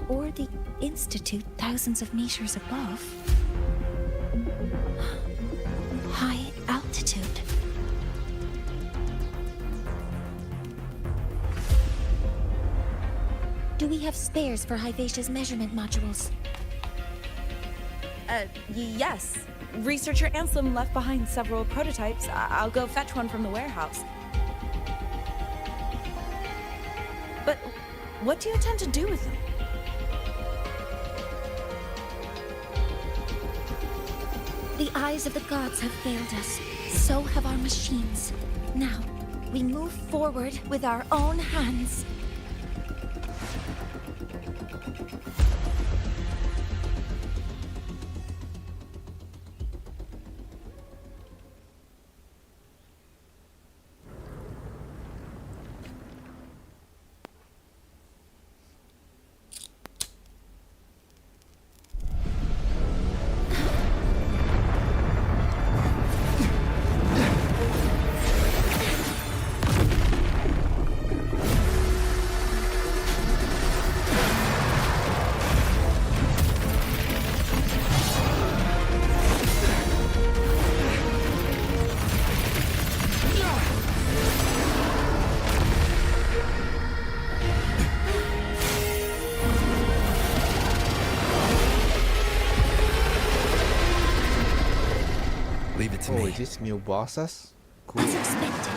or the Institute thousands of meters above. High altitude. Do we have spares for Hivacia's measurement modules? Yes. Researcher Anselm left behind several prototypes. I'll go fetch one from the warehouse. But what do you intend to do with them? The eyes of the gods have failed us. So have our machines. Now, we move forward with our own hands. Oh, is this new bosses? Cool. As expected,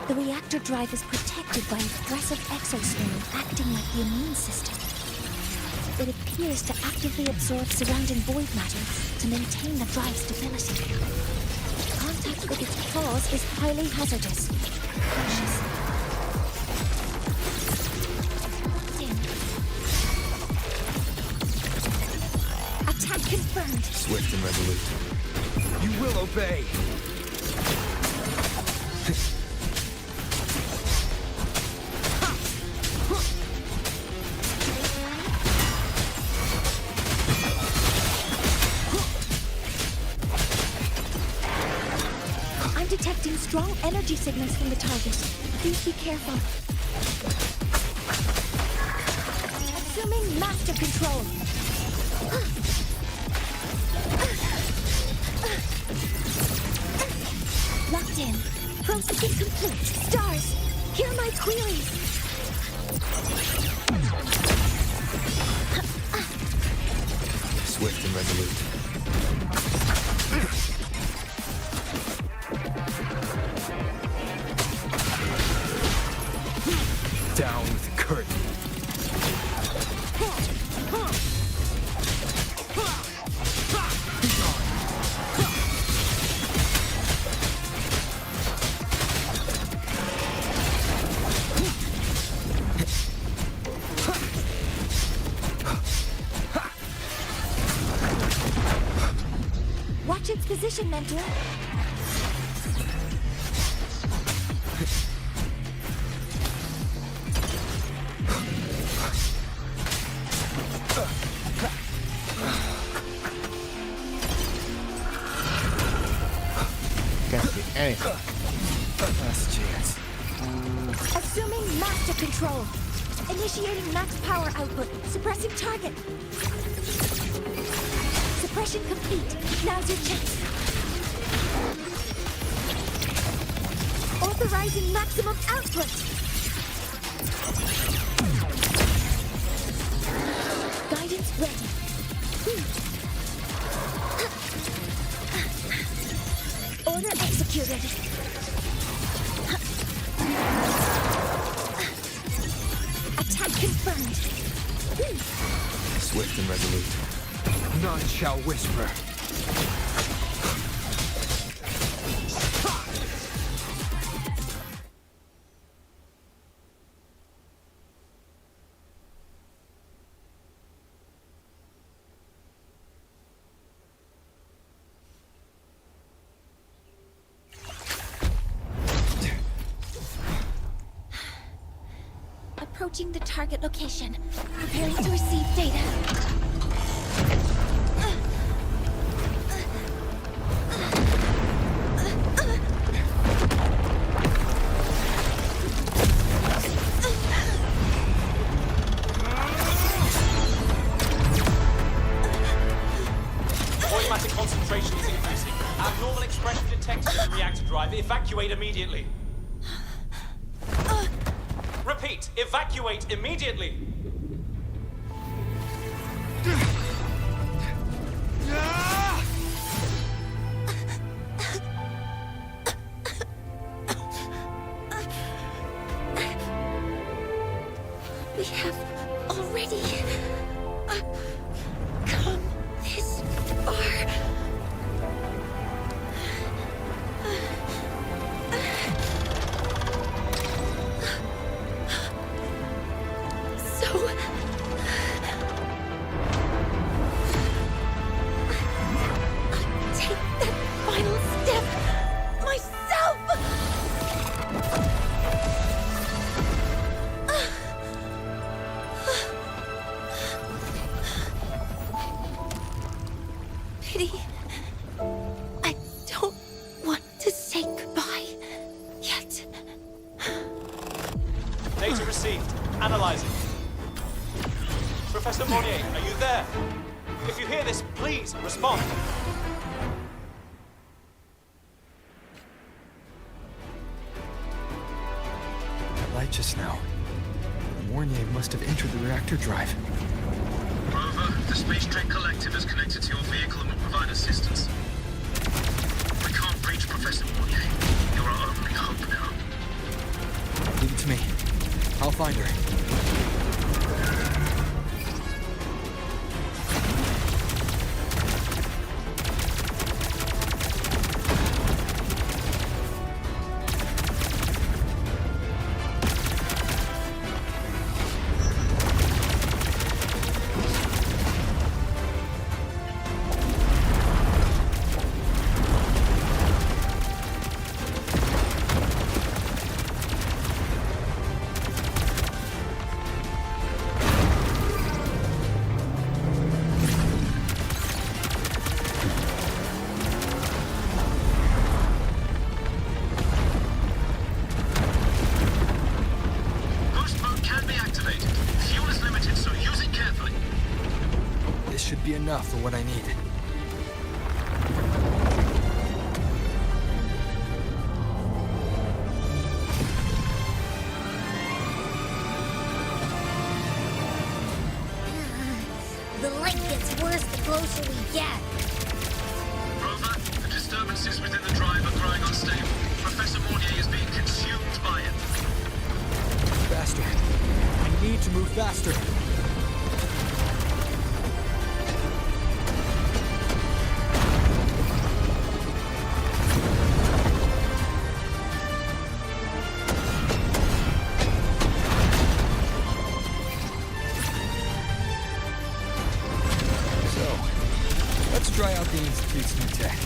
the reactor drive is protected by aggressive exosphere acting like the immune system. It appears to actively absorb surrounding void matter to maintain the drive's stability. Contact with its claws is highly hazardous. Cautious. Attack confirmed. Swift and resolute. You will obey! I'm detecting strong energy signals from the target. Please be careful. Assuming master control. Locked in. Processing complete. Stars, hear my queries. Swift and resolute. Down with the curtain. Watch its position, Mentor. Can't see anything. Last chance. Assuming master control. Initiating max power output. Suppressing target. Suppression complete. Now's your chance. Authorizing maximum output. Guidance ready. Order executed. Attack confirmed. Swift and resolute. None shall whisper. Approaching the target location. Preparing to receive data. Automatic concentration is increasing. Abnormal expression detected in the reactor drive. Evacuate immediately. Repeat, evacuate immediately. We have already come this far. I don't want to say goodbye yet. Data received. Analyzing. Professor Monnier, are you there? If you hear this, please respond. That light just now. Mornier must have entered the reactor drive. Rover, the Space Trek Collective is connected to your vehicle and will provide assistance. We can't reach Professor Monnier. You're our only hope now. Leave it to me. I'll find her. Enough for what I need. The light gets worse the closer we get. Rover, the disturbances within the drive are growing unstable. Professor Monnier is being consumed by it. Faster. I need to move faster. Try out the Institute's new tech.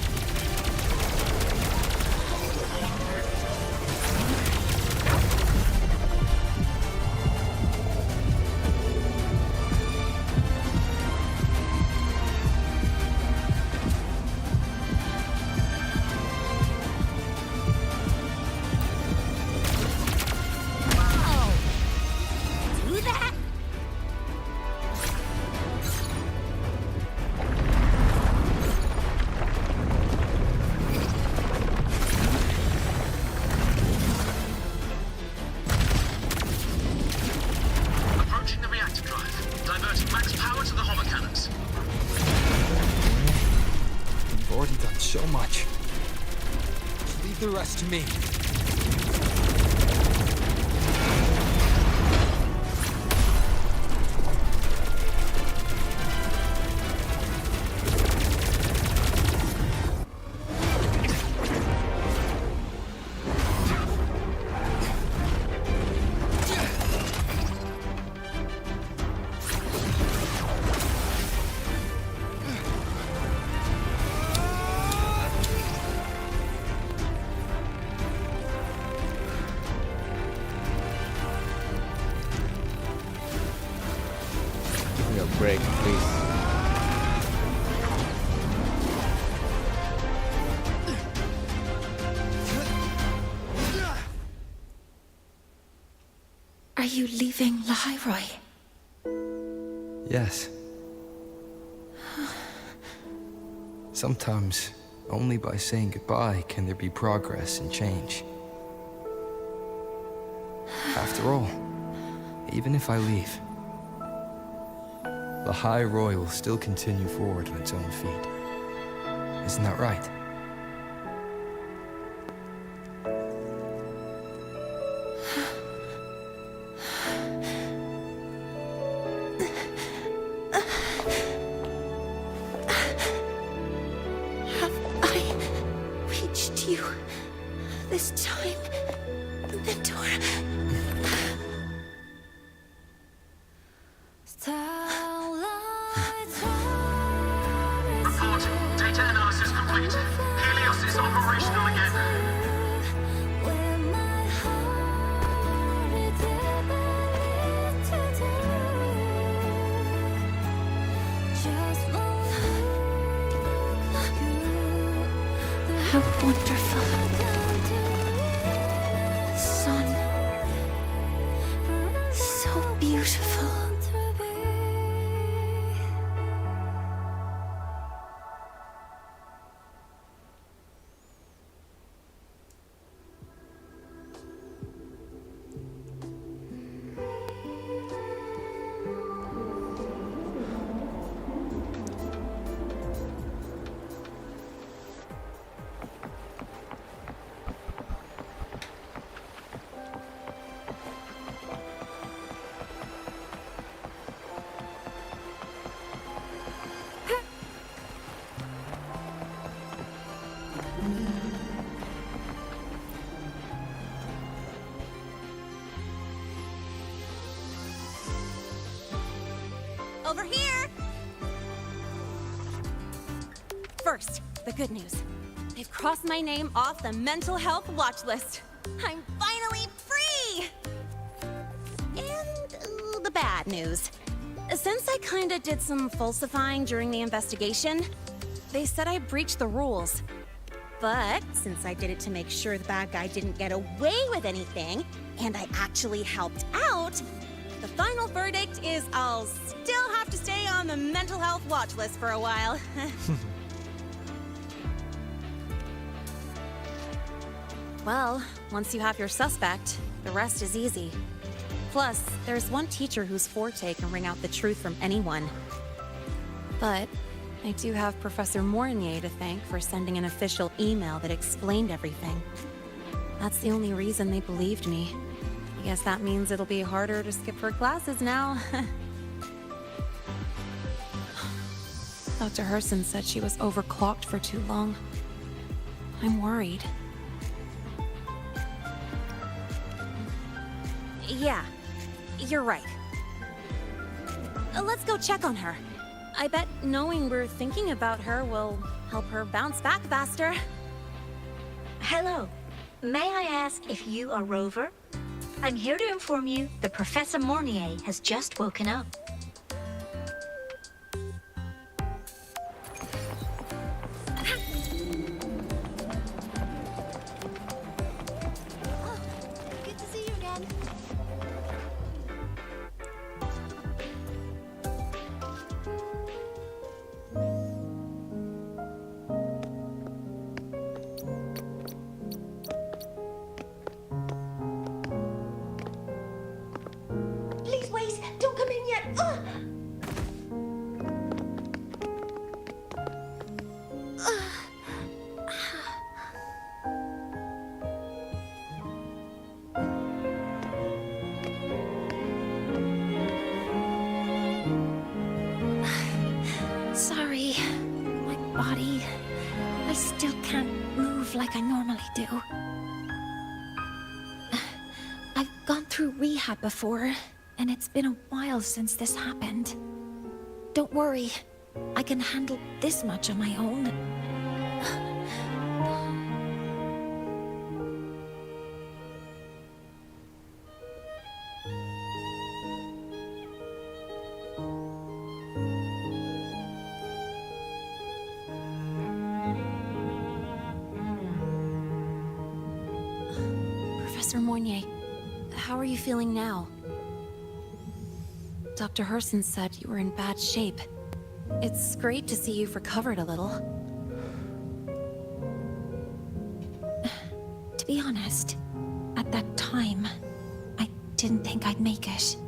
So much. Just leave the rest to me. please. Are you leaving Lahiroy? Yes. Sometimes, only by saying goodbye can there be progress and change. After all, even if I leave, the High Roy will still continue forward on its own feet. Isn't that right? You this time, Mentor. Report. Data analysis complete. Helios is operational again. How wonderful. Sun. So beautiful. Over here! First, the good news. They've crossed my name off the mental health watch list. I'm finally free! And the bad news. Since I kinda did some falsifying during the investigation, they said I breached the rules. But since I did it to make sure the bad guy didn't get away with anything, and I actually helped out, the final verdict is I'll still have to stay on the mental health watch list for a while. Well, once you have your suspect, the rest is easy. Plus, there's one teacher whose forte can wring out the truth from anyone. But I do have Professor Mornier to thank for sending an official email that explained everything. That's the only reason they believed me. I guess that means it'll be harder to skip her classes now. Dr. Herson said she was overclocked for too long. I'm worried. Yeah, you're right. Let's go check on her. I bet knowing we're thinking about her will help her bounce back faster. Hello. May I ask if you are Rover? I'm here to inform you that Professor Mornier has just woken up. Good to see you again. Please wait! Don't come in yet! Sorry. My body. I still can't move like I normally do. I've gone through rehab before, and it's been a while since this happened. Don't worry. I can handle this much on my own. Professor Mornier, how are you feeling now? Dr. Herson said you were in bad shape. It's great to see you've recovered a little. To be honest, at that time, I didn't think I'd make it.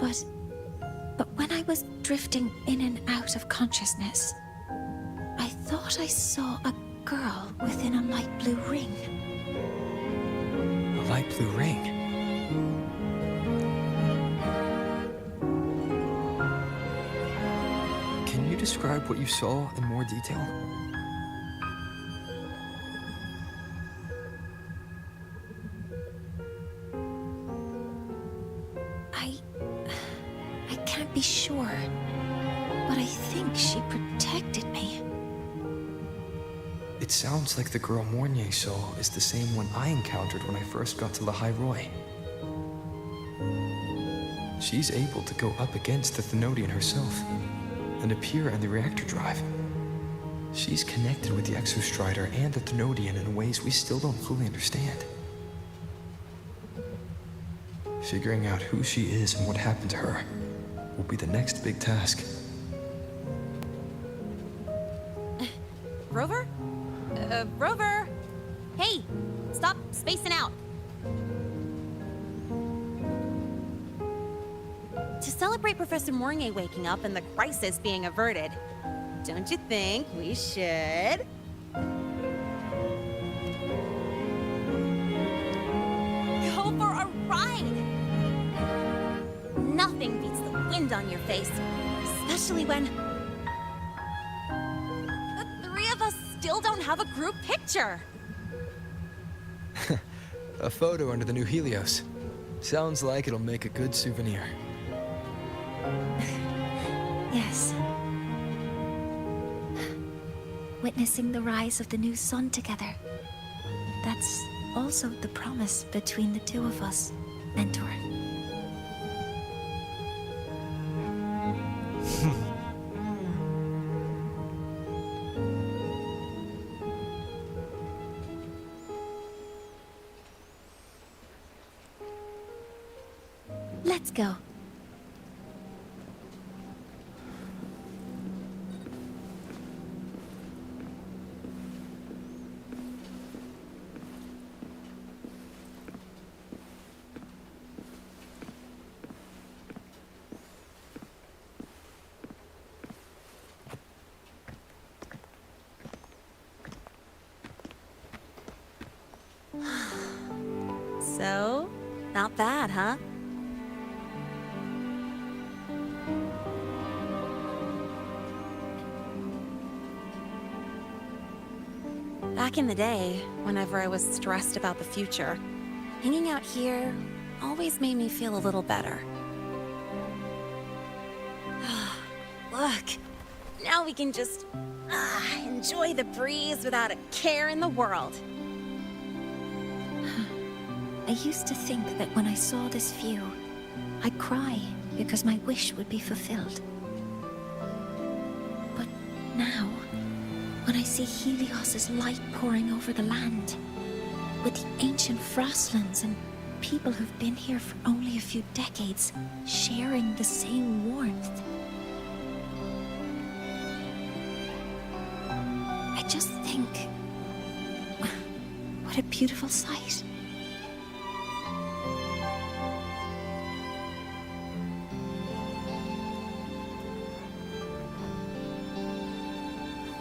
But when I was drifting in and out of consciousness, I thought I saw a girl within a light blue ring. A light blue ring? Can you describe what you saw in more detail? I can't be sure, but I think she protected me. It sounds like the girl Mornier saw is the same one I encountered when I first got to Lahai Roy. She's able to go up against the Thenodian herself and appear in the reactor drive. She's connected with the Exostrider and the Thenodian in ways we still don't fully understand. Figuring out who she is and what happened to her will be the next big task. Rover? Rover! Hey! Stop spacing out! To celebrate Professor Mornier waking up and the crisis being averted, don't you think we should? Go for a ride! Nothing beats the wind on your face, especially when the three of us still don't have a group picture. A photo under the new Helios. Sounds like it'll make a good souvenir. Yes. Witnessing the rise of the new sun together. That's also the promise between the two of us, Mentor. Let's go. So, not bad, huh? Back in the day, whenever I was stressed about the future, hanging out here always made me feel a little better. Look, now we can just enjoy the breeze without a care in the world. I used to think that when I saw this view, I'd cry because my wish would be fulfilled. But now, when I see Helios's light pouring over the land, with the ancient frostlands and people who've been here for only a few decades sharing the same warmth, I just think, what a beautiful sight.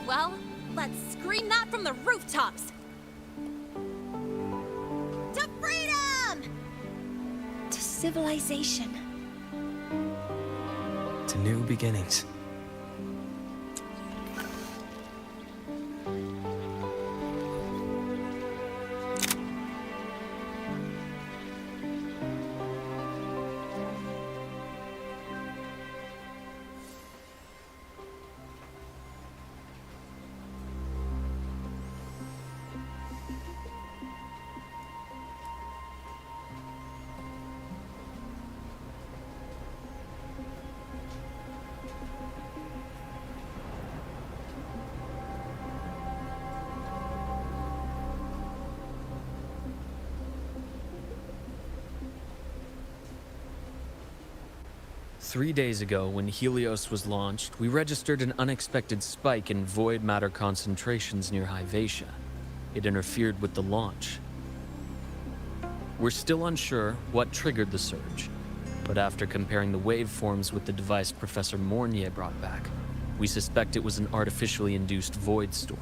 Well, let's scream that from the rooftops! To freedom! To civilization. To new beginnings. 3 days ago, when Helios was launched, we registered an unexpected spike in void matter concentrations near Hyvatia. It interfered with the launch. We're still unsure what triggered the surge, but after comparing the waveforms with the device Professor Mornier brought back, we suspect it was an artificially induced void storm.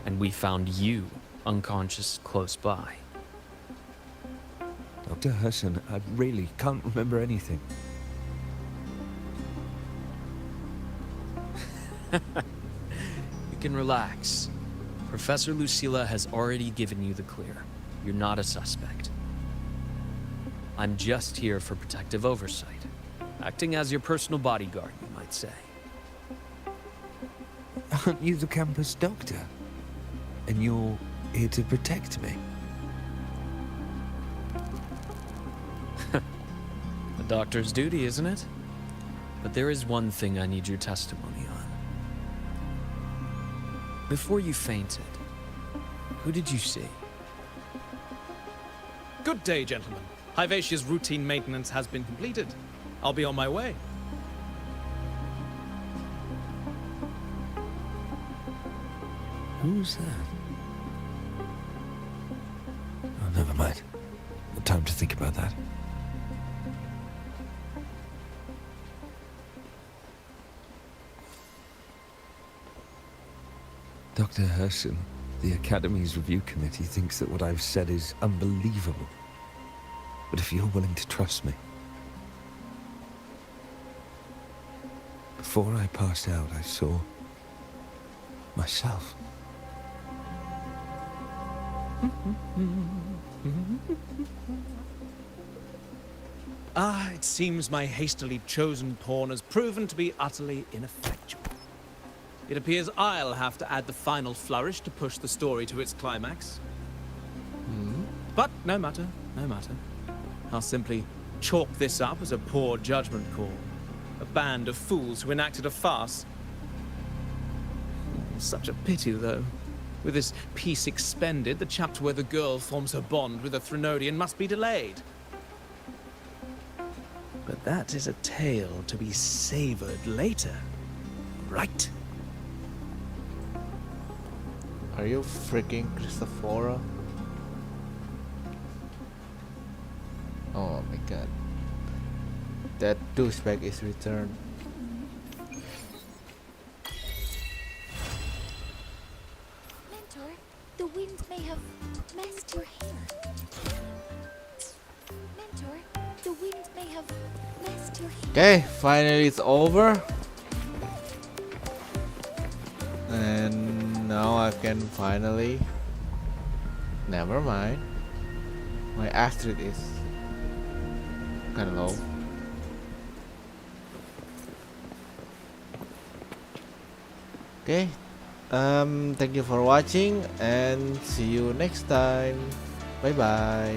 And we found you unconscious close by. Dr. Hudson, I really can't remember anything. You can relax. Professor Lucilla has already given you the clear. You're not a suspect. I'm just here for protective oversight, acting as your personal bodyguard, you might say. Aren't you the campus doctor? And you're here to protect me? A doctor's duty, isn't it? But there is one thing I need your testimony on. Before you fainted, who did you see? Good day, gentlemen. Hyvatia's routine maintenance has been completed. I'll be on my way. Who's that? Oh, never mind. No time to think about that. Dr. Herson, the Academy's review committee thinks that what I've said is unbelievable. But if you're willing to trust me... Before I passed out, I saw... myself. It seems my hastily chosen pawn has proven to be utterly ineffectual. It appears I'll have to add the final flourish to push the story to its climax. But no matter, no matter. I'll simply chalk this up as a poor judgment call. A band of fools who enacted a farce. Such a pity, though. With this piece expended, the chapter where the girl forms her bond with a Threnodian must be delayed. But that is a tale to be savored later, right? Are you freaking Christophora? Oh my god. That douchebag is returned. Mentor, the wind may have messed your hair. Mentor, the wind may have messed your hair. Okay, finally it's over. And now I can finally... Never mind. My Astrid is kind of low. Okay. Thank you for watching and see you next time. Bye bye.